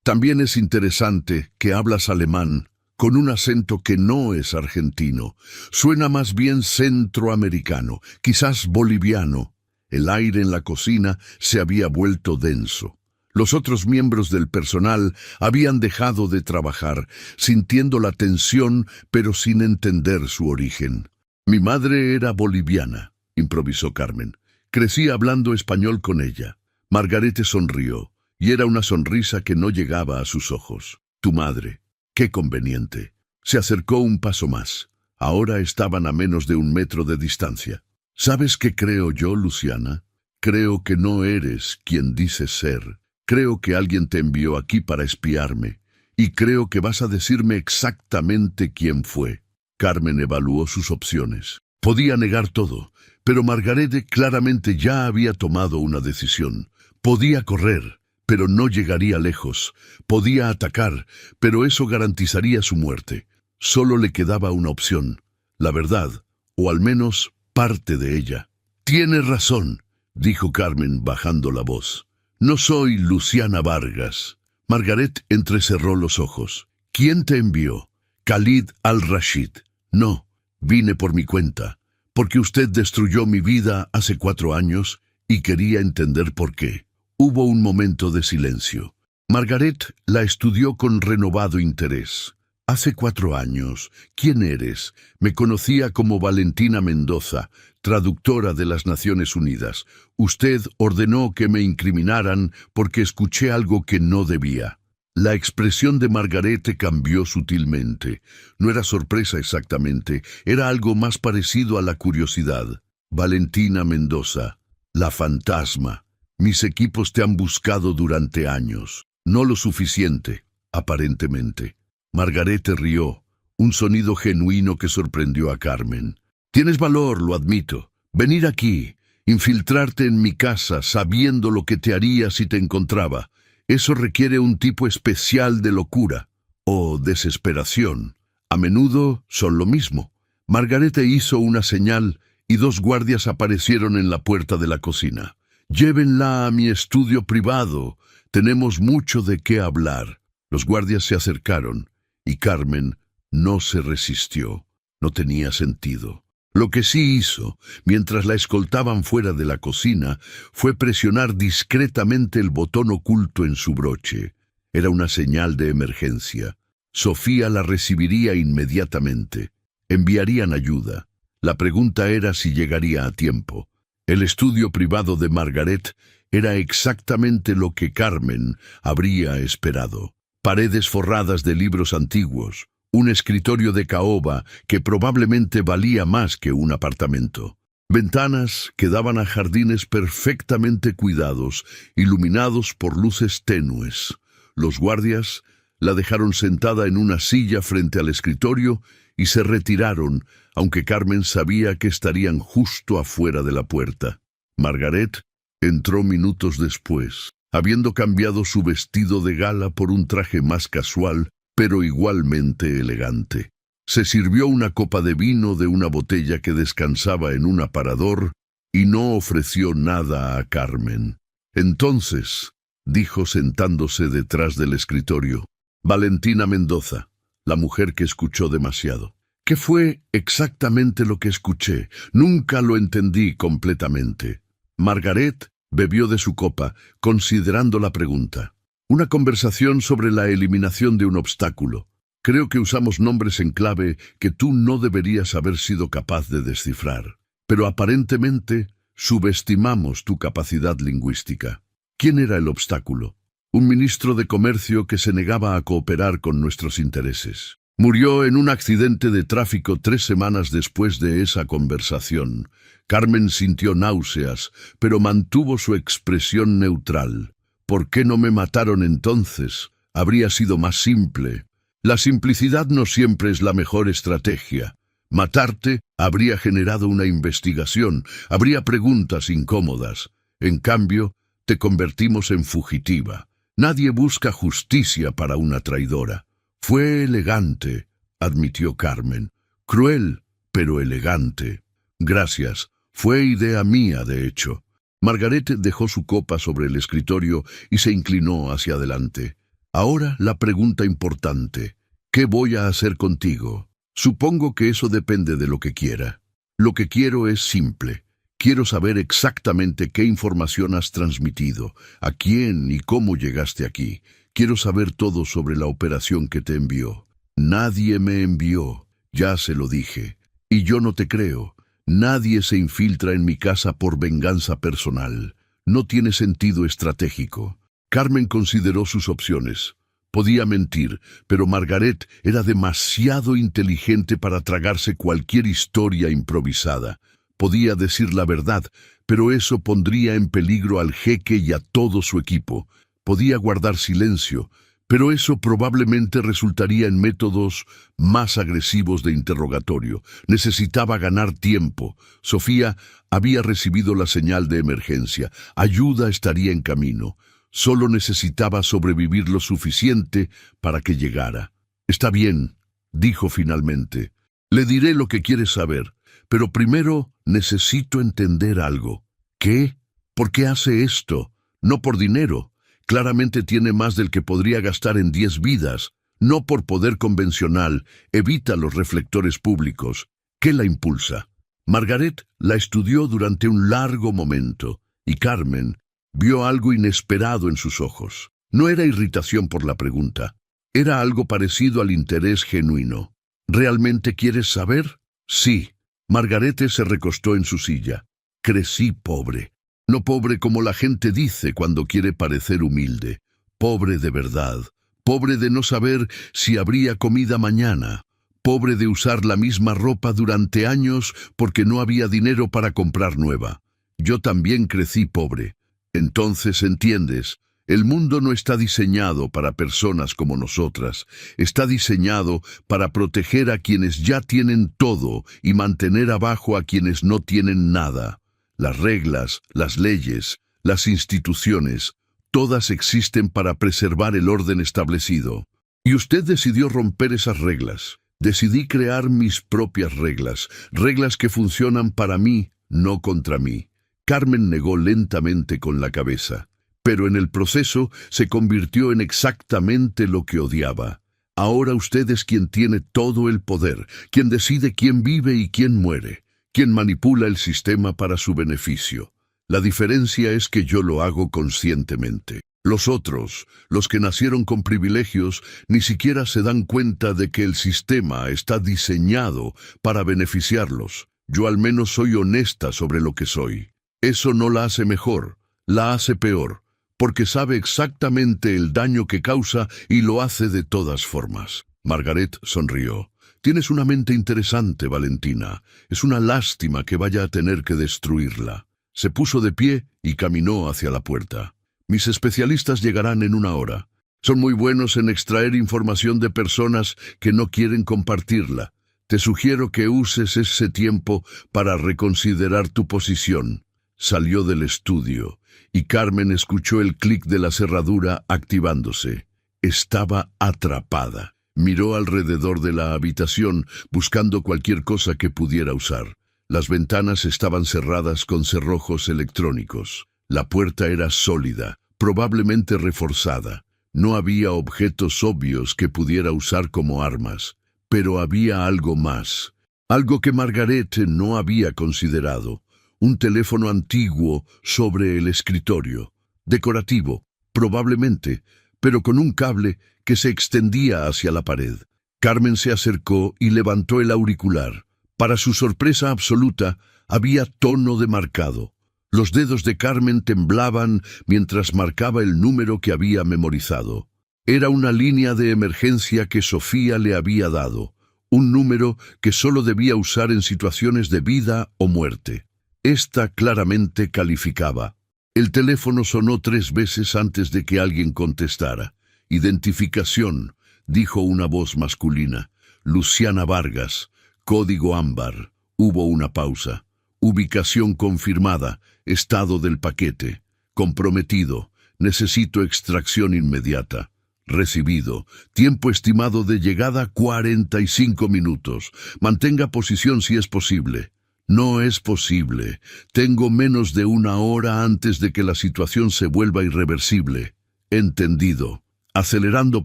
También es interesante que hablas alemán, con un acento que no es argentino. Suena más bien centroamericano, quizás boliviano. El aire en la cocina se había vuelto denso. Los otros miembros del personal habían dejado de trabajar, sintiendo la tensión, pero sin entender su origen. Mi madre era boliviana, improvisó Carmen. Crecí hablando español con ella. Margarete sonrió, y era una sonrisa que no llegaba a sus ojos. Tu madre. Qué conveniente. Se acercó un paso más. Ahora estaban a menos de 1 metro de distancia. ¿Sabes qué creo yo, Luciana? Creo que no eres quien dices ser. Creo que alguien te envió aquí para espiarme. Y creo que vas a decirme exactamente quién fue. Carmen evaluó sus opciones. Podía negar todo, pero Margarete claramente ya había tomado una decisión. Podía correr, pero no llegaría lejos. Podía atacar, pero eso garantizaría su muerte. Solo le quedaba una opción, la verdad, o al menos parte de ella. Tienes razón, dijo Carmen bajando la voz. No soy Luciana Vargas. Margaret entrecerró los ojos. ¿Quién te envió? Khalid al-Rashid. No, vine por mi cuenta, porque usted destruyó mi vida hace 4 años y quería entender por qué. Hubo un momento de silencio. Margaret la estudió con renovado interés. Hace 4 años, ¿quién eres? Me conocía como Valentina Mendoza, traductora de las Naciones Unidas. Usted ordenó que me incriminaran porque escuché algo que no debía. La expresión de Margarete cambió sutilmente. No era sorpresa exactamente, era algo más parecido a la curiosidad. Valentina Mendoza, la fantasma. Mis equipos te han buscado durante años. No lo suficiente, aparentemente. Margarete rió, un sonido genuino que sorprendió a Carmen. Tienes valor, lo admito. Venir aquí, infiltrarte en mi casa sabiendo lo que te haría si te encontraba. Eso requiere un tipo especial de locura o desesperación. A menudo son lo mismo. Margarete hizo una señal y 2 guardias aparecieron en la puerta de la cocina. Llévenla a mi estudio privado. Tenemos mucho de qué hablar. Los guardias se acercaron y Carmen no se resistió. No tenía sentido. Lo que sí hizo, mientras la escoltaban fuera de la cocina, fue presionar discretamente el botón oculto en su broche. Era una señal de emergencia. Sofía la recibiría inmediatamente. Enviarían ayuda. La pregunta era si llegaría a tiempo. El estudio privado de Margaret era exactamente lo que Carmen habría esperado. Paredes forradas de libros antiguos, un escritorio de caoba que probablemente valía más que un apartamento. Ventanas que daban a jardines perfectamente cuidados, iluminados por luces tenues. Los guardias la dejaron sentada en una silla frente al escritorio y se retiraron, aunque Carmen sabía que estarían justo afuera de la puerta. Margaret entró minutos después, habiendo cambiado su vestido de gala por un traje más casual, pero igualmente elegante. Se sirvió una copa de vino de una botella que descansaba en un aparador y no ofreció nada a Carmen. Entonces, dijo sentándose detrás del escritorio, Valentina Mendoza, la mujer que escuchó demasiado. ¿Qué fue exactamente lo que escuché? Nunca lo entendí completamente. Margaret bebió de su copa, considerando la pregunta. Una conversación sobre la eliminación de un obstáculo. Creo que usamos nombres en clave que tú no deberías haber sido capaz de descifrar. Pero aparentemente subestimamos tu capacidad lingüística. ¿Quién era el obstáculo? Un ministro de Comercio que se negaba a cooperar con nuestros intereses. Murió en un accidente de tráfico 3 semanas después de esa conversación. Carmen sintió náuseas, pero mantuvo su expresión neutral. ¿Por qué no me mataron entonces? Habría sido más simple. La simplicidad no siempre es la mejor estrategia. Matarte habría generado una investigación, habría preguntas incómodas. En cambio, te convertimos en fugitiva. Nadie busca justicia para una traidora. Fue elegante, admitió Carmen. Cruel, pero elegante. Gracias. Fue idea mía, de hecho. Margaret dejó su copa sobre el escritorio y se inclinó hacia adelante. Ahora la pregunta importante. ¿Qué voy a hacer contigo? Supongo que eso depende de lo que quiera. Lo que quiero es simple. Quiero saber exactamente qué información has transmitido, a quién y cómo llegaste aquí. Quiero saber todo sobre la operación que te envió. Nadie me envió, ya se lo dije. Y yo no te creo. Nadie se infiltra en mi casa por venganza personal. No tiene sentido estratégico. Carmen consideró sus opciones. Podía mentir, pero Margaret era demasiado inteligente para tragarse cualquier historia improvisada. Podía decir la verdad, pero eso pondría en peligro al jeque y a todo su equipo. Podía guardar silencio, pero eso probablemente resultaría en métodos más agresivos de interrogatorio. Necesitaba ganar tiempo. Sofía había recibido la señal de emergencia. Ayuda estaría en camino. Solo necesitaba sobrevivir lo suficiente para que llegara. Está bien, dijo finalmente. Le diré lo que quiere saber, pero primero necesito entender algo. ¿Qué? ¿Por qué hace esto? No por dinero. Claramente tiene más del que podría gastar en 10 vidas. No por poder convencional. Evita los reflectores públicos. ¿Qué la impulsa? Margaret la estudió durante un largo momento, y Carmen vio algo inesperado en sus ojos. No era irritación por la pregunta. Era algo parecido al interés genuino. ¿Realmente quieres saber? Sí. Margarete se recostó en su silla. Crecí pobre. No pobre como la gente dice cuando quiere parecer humilde. Pobre de verdad. Pobre de no saber si habría comida mañana. Pobre de usar la misma ropa durante años porque no había dinero para comprar nueva. Yo también crecí pobre. Entonces, ¿entiendes? El mundo no está diseñado para personas como nosotras. Está diseñado para proteger a quienes ya tienen todo y mantener abajo a quienes no tienen nada. Las reglas, las leyes, las instituciones, todas existen para preservar el orden establecido. Y usted decidió romper esas reglas. Decidí crear mis propias reglas, reglas que funcionan para mí, no contra mí. Carmen negó lentamente con la cabeza, pero en el proceso se convirtió en exactamente lo que odiaba. Ahora usted es quien tiene todo el poder, quien decide quién vive y quién muere, quien manipula el sistema para su beneficio. La diferencia es que yo lo hago conscientemente. Los otros, los que nacieron con privilegios, ni siquiera se dan cuenta de que el sistema está diseñado para beneficiarlos. Yo al menos soy honesta sobre lo que soy. Eso no la hace mejor, la hace peor, porque sabe exactamente el daño que causa y lo hace de todas formas. Margaret sonrió. Tienes una mente interesante, Valentina. Es una lástima que vaya a tener que destruirla. Se puso de pie y caminó hacia la puerta. Mis especialistas llegarán en 1 hora. Son muy buenos en extraer información de personas que no quieren compartirla. Te sugiero que uses ese tiempo para reconsiderar tu posición. Salió del estudio, y Carmen escuchó el clic de la cerradura activándose. Estaba atrapada. Miró alrededor de la habitación, buscando cualquier cosa que pudiera usar. Las ventanas estaban cerradas con cerrojos electrónicos. La puerta era sólida, probablemente reforzada. No había objetos obvios que pudiera usar como armas. Pero había algo más. Algo que Margaret no había considerado. Un teléfono antiguo sobre el escritorio. Decorativo, probablemente, pero con un cable que se extendía hacia la pared. Carmen se acercó y levantó el auricular. Para su sorpresa absoluta, había tono de marcado. Los dedos de Carmen temblaban mientras marcaba el número que había memorizado. Era una línea de emergencia que Sofía le había dado, un número que solo debía usar en situaciones de vida o muerte. Esta claramente calificaba. El teléfono sonó 3 veces antes de que alguien contestara. Identificación, dijo una voz masculina. Luciana Vargas, código ámbar. Hubo una pausa. Ubicación confirmada, estado del paquete. Comprometido, Necesito extracción inmediata. Recibido. Tiempo estimado de llegada 45 minutos. Mantenga posición si es posible. No es posible. Tengo menos de 1 hora antes de que la situación se vuelva irreversible. Entendido. Acelerando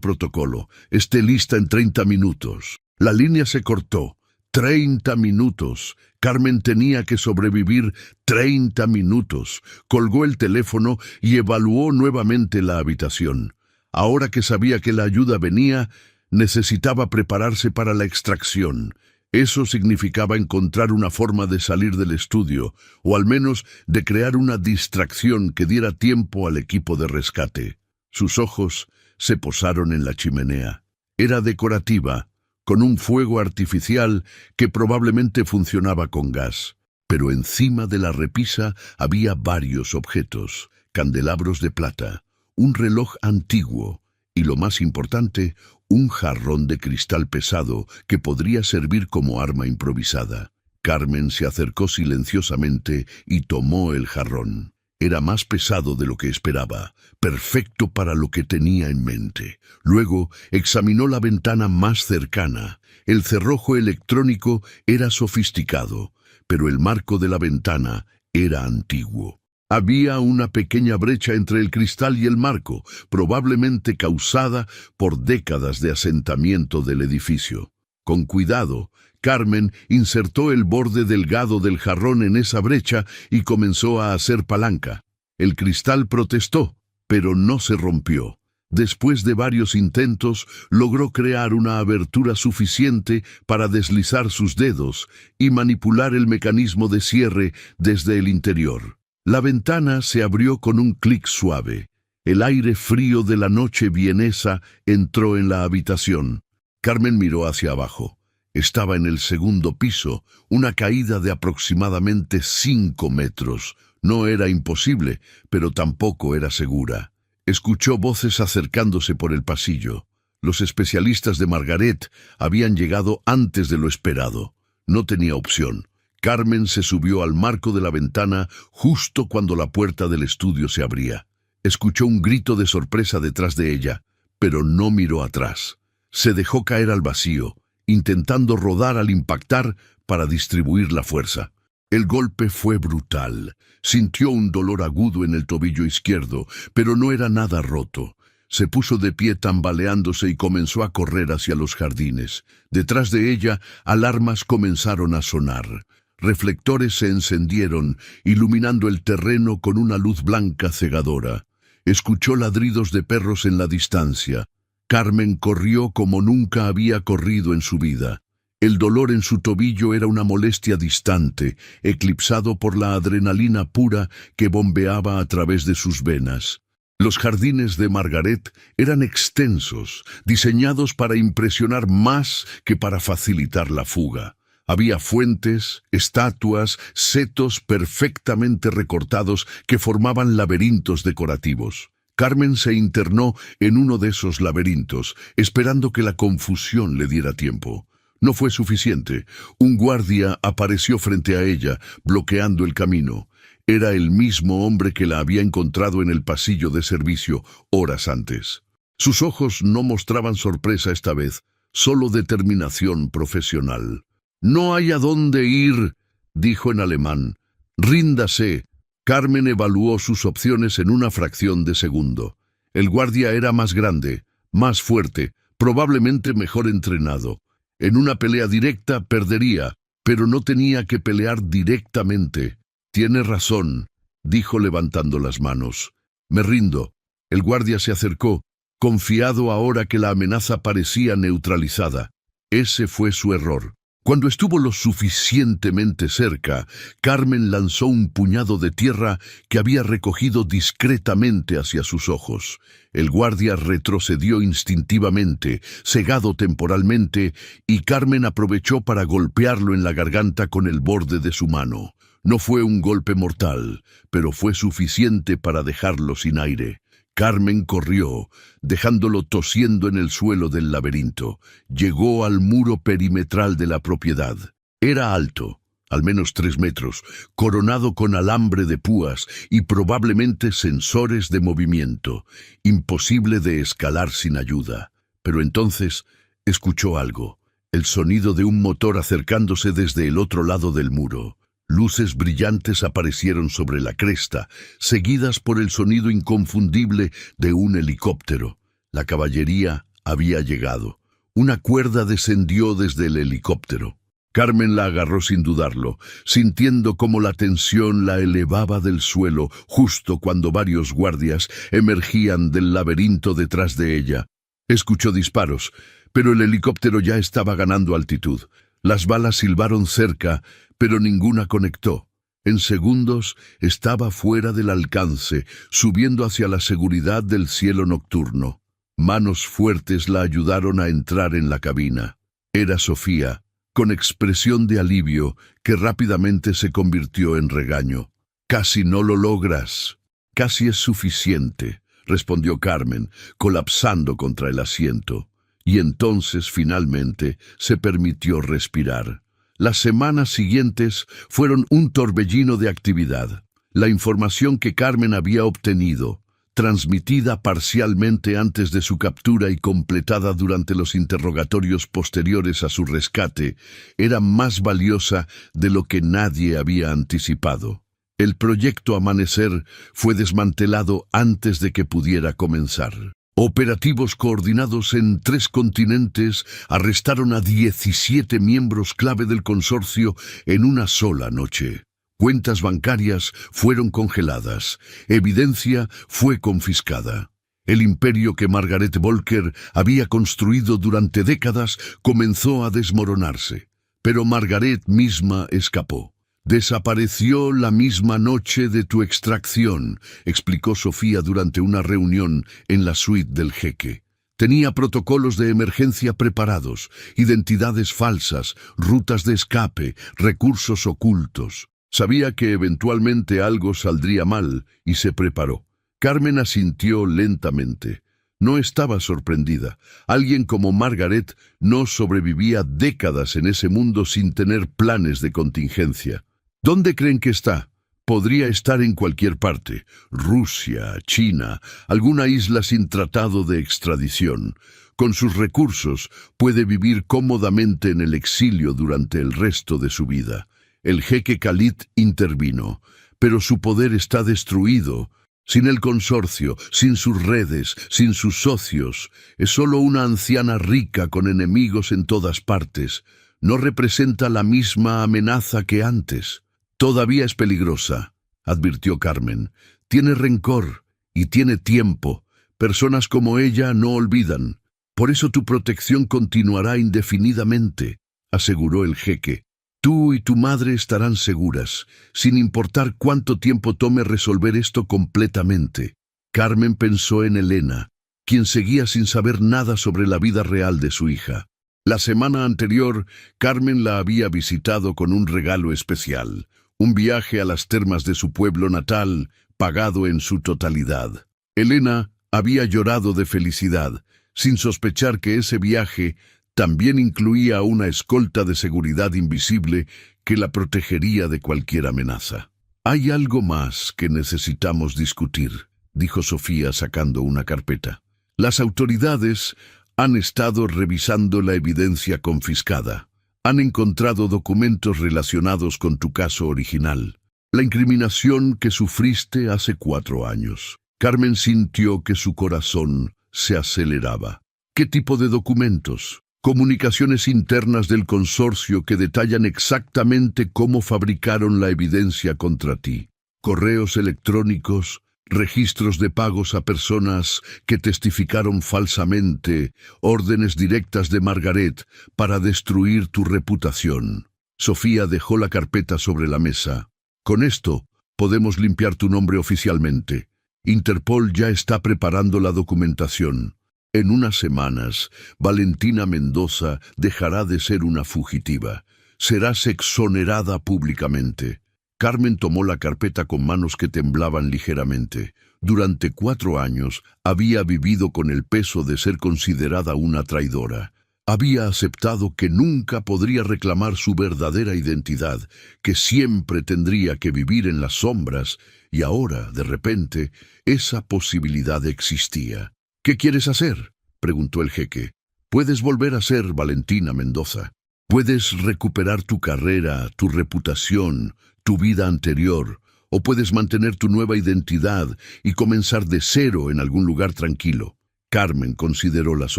protocolo. Esté lista en 30 minutos. La línea se cortó. 30 minutos. Carmen tenía que sobrevivir 30 minutos. Colgó el teléfono y evaluó nuevamente la habitación. Ahora que sabía que la ayuda venía, necesitaba prepararse para la extracción. Eso significaba encontrar una forma de salir del estudio, o al menos de crear una distracción que diera tiempo al equipo de rescate. Sus ojos se posaron en la chimenea. Era decorativa, con un fuego artificial que probablemente funcionaba con gas. Pero encima de la repisa había varios objetos, candelabros de plata, un reloj antiguo y, lo más importante, un jarrón de cristal pesado que podría servir como arma improvisada. Carmen se acercó silenciosamente y tomó el jarrón. Era más pesado de lo que esperaba, perfecto para lo que tenía en mente. Luego examinó la ventana más cercana. El cerrojo electrónico era sofisticado, pero el marco de la ventana era antiguo. Había una pequeña brecha entre el cristal y el marco, probablemente causada por décadas de asentamiento del edificio. Con cuidado, Carmen insertó el borde delgado del jarrón en esa brecha y comenzó a hacer palanca. El cristal protestó, pero no se rompió. Después de varios intentos, logró crear una abertura suficiente para deslizar sus dedos y manipular el mecanismo de cierre desde el interior. La ventana se abrió con un clic suave. El aire frío de la noche vienesa entró en la habitación. Carmen miró hacia abajo. Estaba en el segundo piso, una caída de aproximadamente 5 metros. No era imposible, pero tampoco era segura. Escuchó voces acercándose por el pasillo. Los especialistas de Margaret habían llegado antes de lo esperado. No tenía opción. Carmen se subió al marco de la ventana justo cuando la puerta del estudio se abría. Escuchó un grito de sorpresa detrás de ella, pero no miró atrás. Se dejó caer al vacío, intentando rodar al impactar para distribuir la fuerza. El golpe fue brutal. Sintió un dolor agudo en el tobillo izquierdo, pero no era nada roto. Se puso de pie tambaleándose y comenzó a correr hacia los jardines. Detrás de ella, alarmas comenzaron a sonar. Reflectores se encendieron, iluminando el terreno con una luz blanca cegadora. Escuchó ladridos de perros en la distancia. Carmen corrió como nunca había corrido en su vida. El dolor en su tobillo era una molestia distante, eclipsado por la adrenalina pura que bombeaba a través de sus venas. Los jardines de Margaret eran extensos, diseñados para impresionar más que para facilitar la fuga. Había fuentes, estatuas, setos perfectamente recortados que formaban laberintos decorativos. Carmen se internó en uno de esos laberintos, esperando que la confusión le diera tiempo. No fue suficiente. Un guardia apareció frente a ella, bloqueando el camino. Era el mismo hombre que la había encontrado en el pasillo de servicio horas antes. Sus ojos no mostraban sorpresa esta vez, solo determinación profesional. «No hay a dónde ir», dijo en alemán. «Ríndase». Carmen evaluó sus opciones en una fracción de segundo. El guardia era más grande, más fuerte, probablemente mejor entrenado. En una pelea directa perdería, pero no tenía que pelear directamente. «Tiene razón», dijo levantando las manos. «Me rindo». El guardia se acercó, confiado ahora que la amenaza parecía neutralizada. Ese fue su error. Cuando estuvo lo suficientemente cerca, Carmen lanzó un puñado de tierra que había recogido discretamente hacia sus ojos. El guardia retrocedió instintivamente, cegado temporalmente, y Carmen aprovechó para golpearlo en la garganta con el borde de su mano. No fue un golpe mortal, pero fue suficiente para dejarlo sin aire. Carmen corrió, dejándolo tosiendo en el suelo del laberinto. Llegó al muro perimetral de la propiedad. Era alto, al menos 3 metros, coronado con alambre de púas y probablemente sensores de movimiento, imposible de escalar sin ayuda. Pero entonces escuchó algo, el sonido de un motor acercándose desde el otro lado del muro. Luces brillantes aparecieron sobre la cresta, seguidas por el sonido inconfundible de un helicóptero. La caballería había llegado. Una cuerda descendió desde el helicóptero. Carmen la agarró sin dudarlo, sintiendo cómo la tensión la elevaba del suelo justo cuando varios guardias emergían del laberinto detrás de ella. Escuchó disparos, pero el helicóptero ya estaba ganando altitud. Las balas silbaron cerca, pero ninguna conectó. En segundos estaba fuera del alcance, subiendo hacia la seguridad del cielo nocturno. Manos fuertes la ayudaron a entrar en la cabina. Era Sofía, con expresión de alivio, que rápidamente se convirtió en regaño. «Casi no lo logras». «Casi es suficiente», respondió Carmen, colapsando contra el asiento. Y entonces, finalmente, se permitió respirar. Las semanas siguientes fueron un torbellino de actividad. La información que Carmen había obtenido, transmitida parcialmente antes de su captura y completada durante los interrogatorios posteriores a su rescate, era más valiosa de lo que nadie había anticipado. El proyecto Amanecer fue desmantelado antes de que pudiera comenzar. Operativos coordinados en 3 continentes arrestaron a 17 miembros clave del consorcio en una sola noche. Cuentas bancarias fueron congeladas, evidencia fue confiscada. El imperio que Margaret Volker había construido durante décadas comenzó a desmoronarse, pero Margaret misma escapó. «Desapareció la misma noche de tu extracción», explicó Sofía durante una reunión en la suite del jeque. Tenía protocolos de emergencia preparados, identidades falsas, rutas de escape, recursos ocultos. Sabía que eventualmente algo saldría mal y se preparó. Carmen asintió lentamente. No estaba sorprendida. Alguien como Margaret no sobrevivía décadas en ese mundo sin tener planes de contingencia. ¿Dónde creen que está? Podría estar en cualquier parte. Rusia, China, alguna isla sin tratado de extradición. Con sus recursos puede vivir cómodamente en el exilio durante el resto de su vida. El jeque Khalid intervino, pero su poder está destruido. Sin el consorcio, sin sus redes, sin sus socios, es solo una anciana rica con enemigos en todas partes. No representa la misma amenaza que antes. «Todavía es peligrosa», advirtió Carmen. «Tiene rencor y tiene tiempo. Personas como ella no olvidan. Por eso tu protección continuará indefinidamente», aseguró el jeque. «Tú y tu madre estarán seguras, sin importar cuánto tiempo tome resolver esto completamente». Carmen pensó en Elena, quien seguía sin saber nada sobre la vida real de su hija. La semana anterior, Carmen la había visitado con un regalo especial. Un viaje a las termas de su pueblo natal, pagado en su totalidad. Elena había llorado de felicidad, sin sospechar que ese viaje también incluía una escolta de seguridad invisible que la protegería de cualquier amenaza. «Hay algo más que necesitamos discutir», dijo Sofía sacando una carpeta. «Las autoridades han estado revisando la evidencia confiscada. Han encontrado documentos relacionados con tu caso original. La incriminación que sufriste hace 4 años». Carmen sintió que su corazón se aceleraba. «¿Qué tipo de documentos?» «Comunicaciones internas del consorcio que detallan exactamente cómo fabricaron la evidencia contra ti. Correos electrónicos, registros de pagos a personas que testificaron falsamente, órdenes directas de Margaret para destruir tu reputación». Sofía dejó la carpeta sobre la mesa. «Con esto podemos limpiar tu nombre oficialmente. Interpol ya está preparando la documentación. En unas semanas, Valentina Mendoza dejará de ser una fugitiva. Serás exonerada públicamente». Carmen tomó la carpeta con manos que temblaban ligeramente. Durante 4 años había vivido con el peso de ser considerada una traidora. Había aceptado que nunca podría reclamar su verdadera identidad, que siempre tendría que vivir en las sombras, y ahora, de repente, esa posibilidad existía. «¿Qué quieres hacer?», preguntó el jeque. «Puedes volver a ser Valentina Mendoza. Puedes recuperar tu carrera, tu reputación, tu vida anterior, o puedes mantener tu nueva identidad y comenzar de cero en algún lugar tranquilo». Carmen consideró las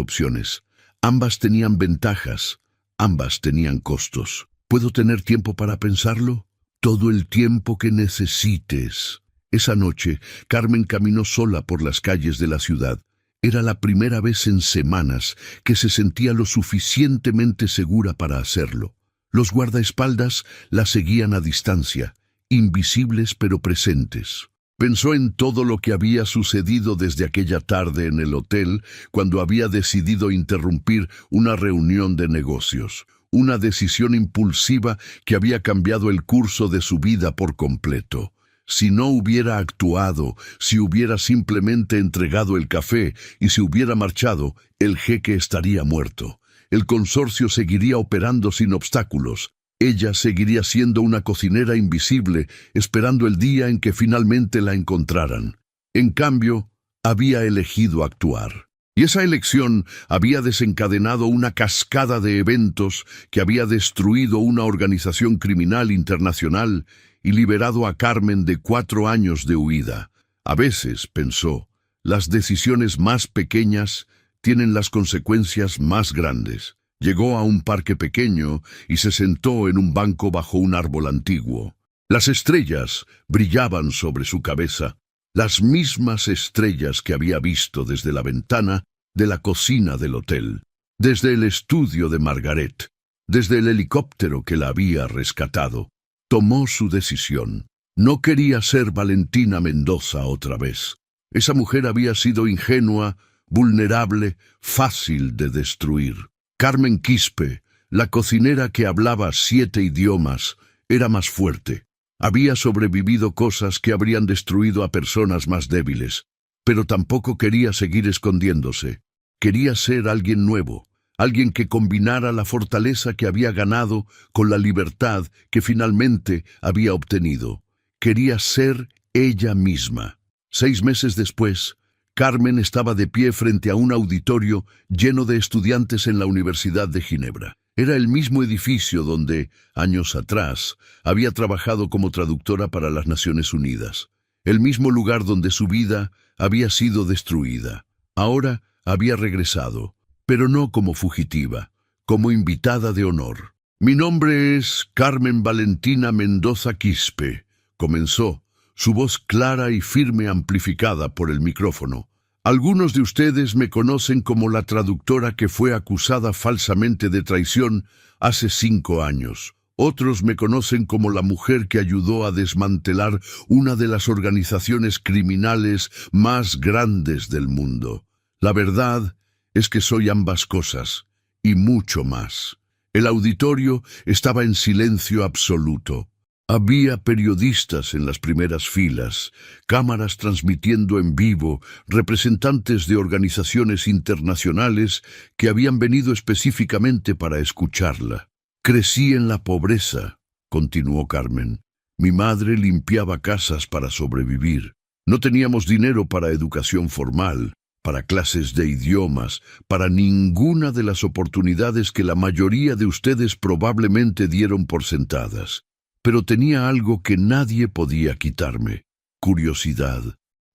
opciones. Ambas tenían ventajas, ambas tenían costos. «¿Puedo tener tiempo para pensarlo?». «Todo el tiempo que necesites». Esa noche, Carmen caminó sola por las calles de la ciudad. Era la primera vez en semanas que se sentía lo suficientemente segura para hacerlo. Los guardaespaldas la seguían a distancia, invisibles pero presentes. Pensó en todo lo que había sucedido desde aquella tarde en el hotel, cuando había decidido interrumpir una reunión de negocios, una decisión impulsiva que había cambiado el curso de su vida por completo. Si no hubiera actuado, si hubiera simplemente entregado el café y si hubiera marchado, el jeque estaría muerto. El consorcio seguiría operando sin obstáculos. Ella seguiría siendo una cocinera invisible, esperando el día en que finalmente la encontraran. En cambio, había elegido actuar. Y esa elección había desencadenado una cascada de eventos que había destruido una organización criminal internacional y liberado a Carmen de 4 años de huida. A veces, pensó, las decisiones más pequeñas tienen las consecuencias más grandes. Llegó a un parque pequeño y se sentó en un banco bajo un árbol antiguo. Las estrellas brillaban sobre su cabeza, las mismas estrellas que había visto desde la ventana de la cocina del hotel, desde el estudio de Margaret, desde el helicóptero que la había rescatado. Tomó su decisión. No quería ser Valentina Mendoza otra vez. Esa mujer había sido ingenua, vulnerable, fácil de destruir. Carmen Quispe, la cocinera que hablaba 7 idiomas, era más fuerte. Había sobrevivido cosas que habrían destruido a personas más débiles, pero tampoco quería seguir escondiéndose. Quería ser alguien nuevo, alguien que combinara la fortaleza que había ganado con la libertad que finalmente había obtenido. Quería ser ella misma. 6 meses después, Carmen estaba de pie frente a un auditorio lleno de estudiantes en la Universidad de Ginebra. Era el mismo edificio donde, años atrás, había trabajado como traductora para las Naciones Unidas. El mismo lugar donde su vida había sido destruida. Ahora había regresado, pero no como fugitiva, como invitada de honor. «Mi nombre es Carmen Valentina Mendoza Quispe», comenzó, su voz clara y firme amplificada por el micrófono. «Algunos de ustedes me conocen como la traductora que fue acusada falsamente de traición hace 5 años. Otros me conocen como la mujer que ayudó a desmantelar una de las organizaciones criminales más grandes del mundo. La verdad es que soy ambas cosas, y mucho más». El auditorio estaba en silencio absoluto. Había periodistas en las primeras filas, cámaras transmitiendo en vivo, representantes de organizaciones internacionales que habían venido específicamente para escucharla. «Crecí en la pobreza», continuó Carmen. «Mi madre limpiaba casas para sobrevivir. No teníamos dinero para educación formal, para clases de idiomas, para ninguna de las oportunidades que la mayoría de ustedes probablemente dieron por sentadas. Pero tenía algo que nadie podía quitarme: curiosidad.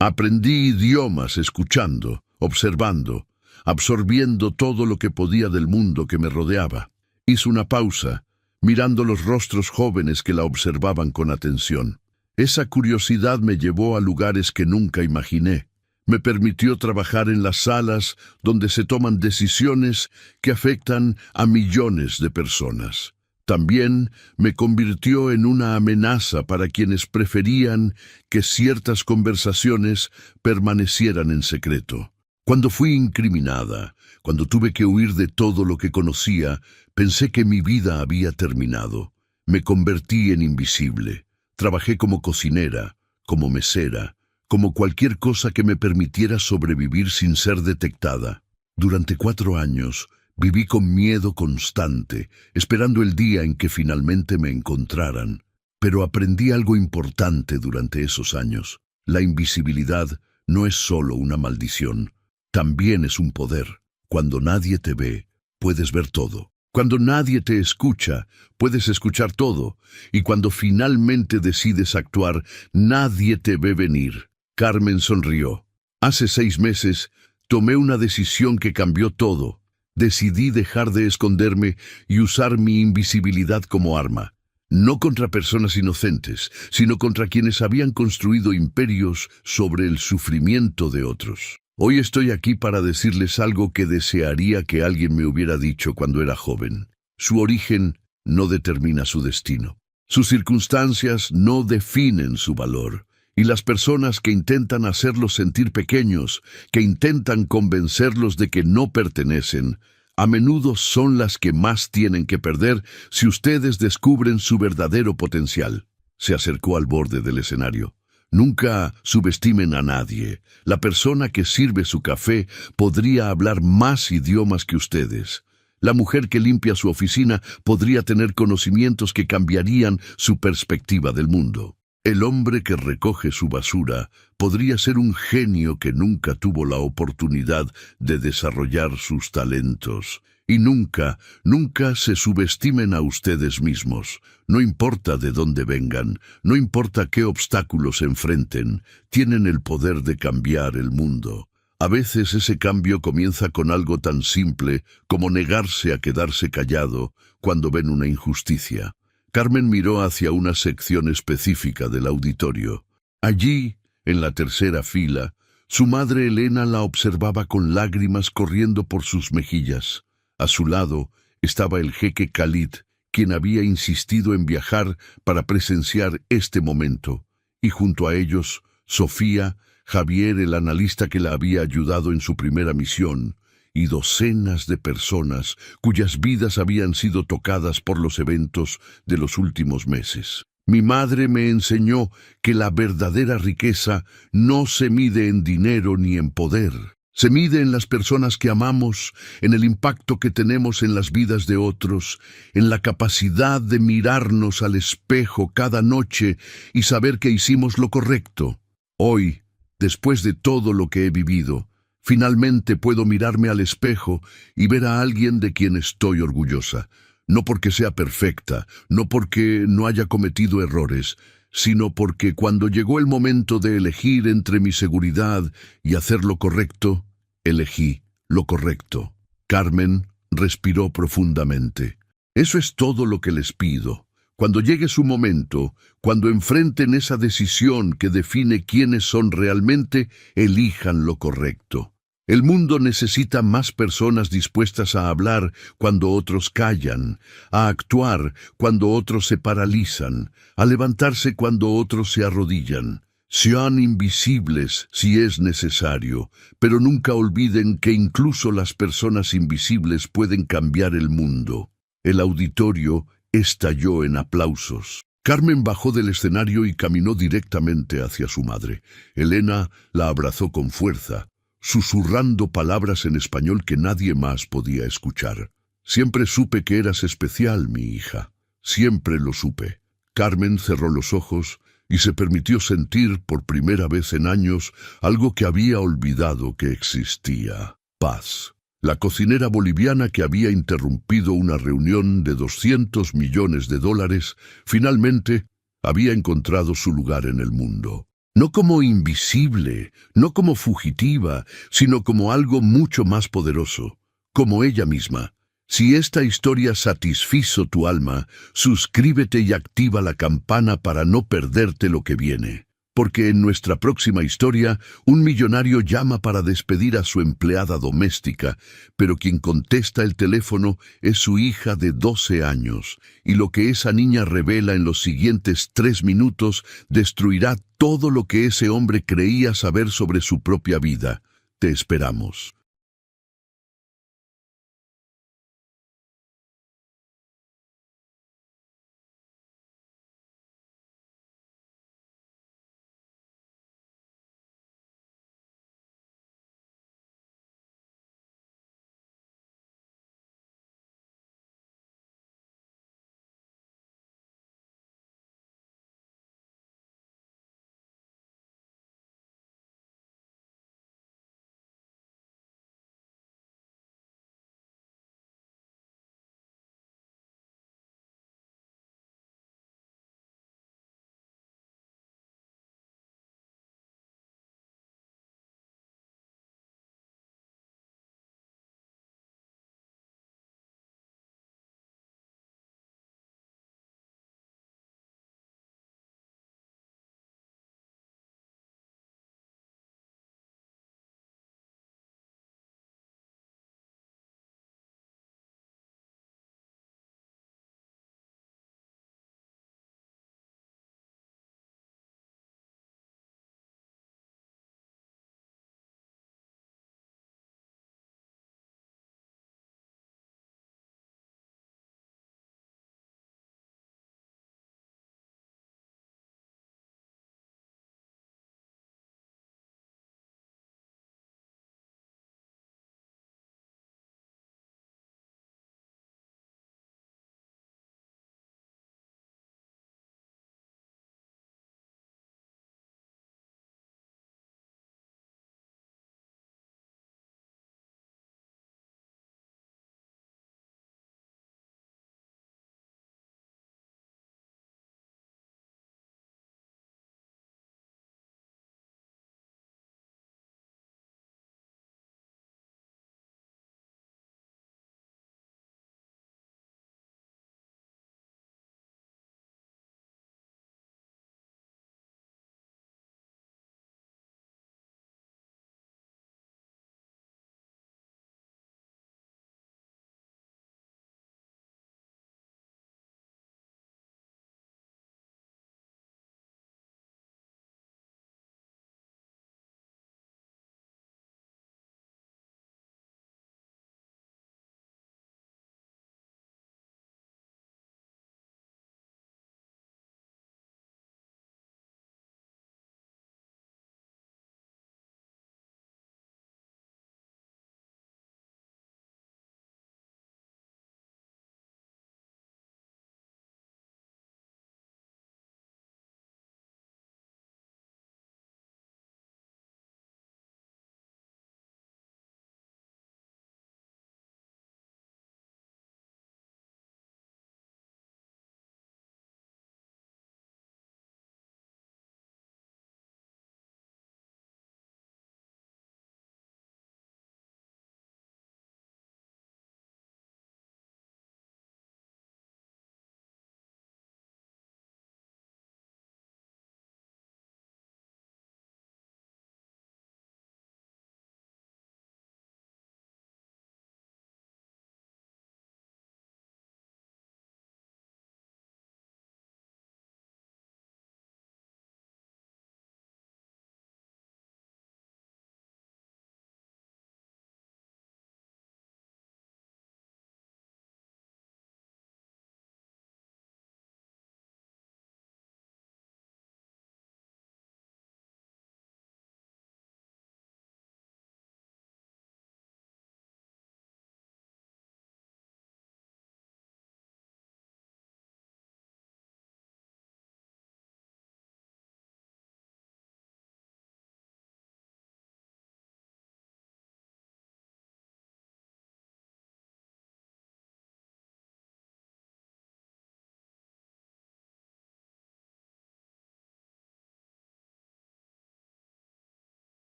Aprendí idiomas escuchando, observando, absorbiendo todo lo que podía del mundo que me rodeaba». Hizo una pausa, mirando los rostros jóvenes que la observaban con atención. «Esa curiosidad me llevó a lugares que nunca imaginé. Me permitió trabajar en las salas donde se toman decisiones que afectan a millones de personas. También me convirtió en una amenaza para quienes preferían que ciertas conversaciones permanecieran en secreto. Cuando fui incriminada, cuando tuve que huir de todo lo que conocía, pensé que mi vida había terminado. Me convertí en invisible. Trabajé como cocinera, como mesera, como cualquier cosa que me permitiera sobrevivir sin ser detectada. Durante 4 años, Viví con miedo constante, esperando el día en que finalmente me encontraran. Pero aprendí algo importante durante esos años. La invisibilidad no es solo una maldición, también es un poder. Cuando nadie te ve, puedes ver todo. Cuando nadie te escucha, puedes escuchar todo. Y cuando finalmente decides actuar, nadie te ve venir. Carmen sonrió. Hace 6 meses, tomé una decisión que cambió todo. Decidí dejar de esconderme y usar mi invisibilidad como arma. No contra personas inocentes, sino contra quienes habían construido imperios sobre el sufrimiento de otros. Hoy estoy aquí para decirles algo que desearía que alguien me hubiera dicho cuando era joven. Su origen no determina su destino. Sus circunstancias no definen su valor. Y las personas que intentan hacerlos sentir pequeños, que intentan convencerlos de que no pertenecen, a menudo son las que más tienen que perder si ustedes descubren su verdadero potencial. Se acercó al borde del escenario. Nunca subestimen a nadie. La persona que sirve su café podría hablar más idiomas que ustedes. La mujer que limpia su oficina podría tener conocimientos que cambiarían su perspectiva del mundo. El hombre que recoge su basura podría ser un genio que nunca tuvo la oportunidad de desarrollar sus talentos. Y nunca se subestimen a ustedes mismos. No importa de dónde vengan, no importa qué obstáculos enfrenten, tienen el poder de cambiar el mundo. A veces ese cambio comienza con algo tan simple como negarse a quedarse callado cuando ven una injusticia. Carmen miró hacia una sección específica del auditorio. Allí, en la tercera fila, su madre Elena la observaba con lágrimas corriendo por sus mejillas. A su lado estaba el jeque Khalid, quien había insistido en viajar para presenciar este momento, y junto a ellos, Sofía, Javier, el analista que la había ayudado en su primera misión, y docenas de personas cuyas vidas habían sido tocadas por los eventos de los últimos meses. Mi madre me enseñó que la verdadera riqueza no se mide en dinero ni en poder. Se mide en las personas que amamos, en el impacto que tenemos en las vidas de otros, en la capacidad de mirarnos al espejo cada noche y saber que hicimos lo correcto. Hoy, después de todo lo que he vivido, finalmente puedo mirarme al espejo y ver a alguien de quien estoy orgullosa. No porque sea perfecta, no porque no haya cometido errores, sino porque cuando llegó el momento de elegir entre mi seguridad y hacer lo correcto, elegí lo correcto. Carmen respiró profundamente. Eso es todo lo que les pido. Cuando llegue su momento, cuando enfrenten esa decisión que define quiénes son realmente, elijan lo correcto. El mundo necesita más personas dispuestas a hablar cuando otros callan, a actuar cuando otros se paralizan, a levantarse cuando otros se arrodillan. Sean invisibles si es necesario, pero nunca olviden que incluso las personas invisibles pueden cambiar el mundo. El auditorio estalló en aplausos. Carmen bajó del escenario y caminó directamente hacia su madre. Elena la abrazó con fuerza, susurrando palabras en español que nadie más podía escuchar. Siempre supe que eras especial, mi hija. Siempre lo supe. Carmen cerró los ojos y se permitió sentir por primera vez en años algo que había olvidado que existía: paz. La cocinera boliviana que había interrumpido una reunión de $200 millones, finalmente había encontrado su lugar en el mundo. No como invisible, no como fugitiva, sino como algo mucho más poderoso, como ella misma. Si esta historia satisfizo tu alma, suscríbete y activa la campana para no perderte lo que viene. Porque en nuestra próxima historia, un millonario llama para despedir a su empleada doméstica, pero quien contesta el teléfono es su hija de 12 años, y lo que esa niña revela en los siguientes 3 minutos destruirá todo lo que ese hombre creía saber sobre su propia vida. Te esperamos.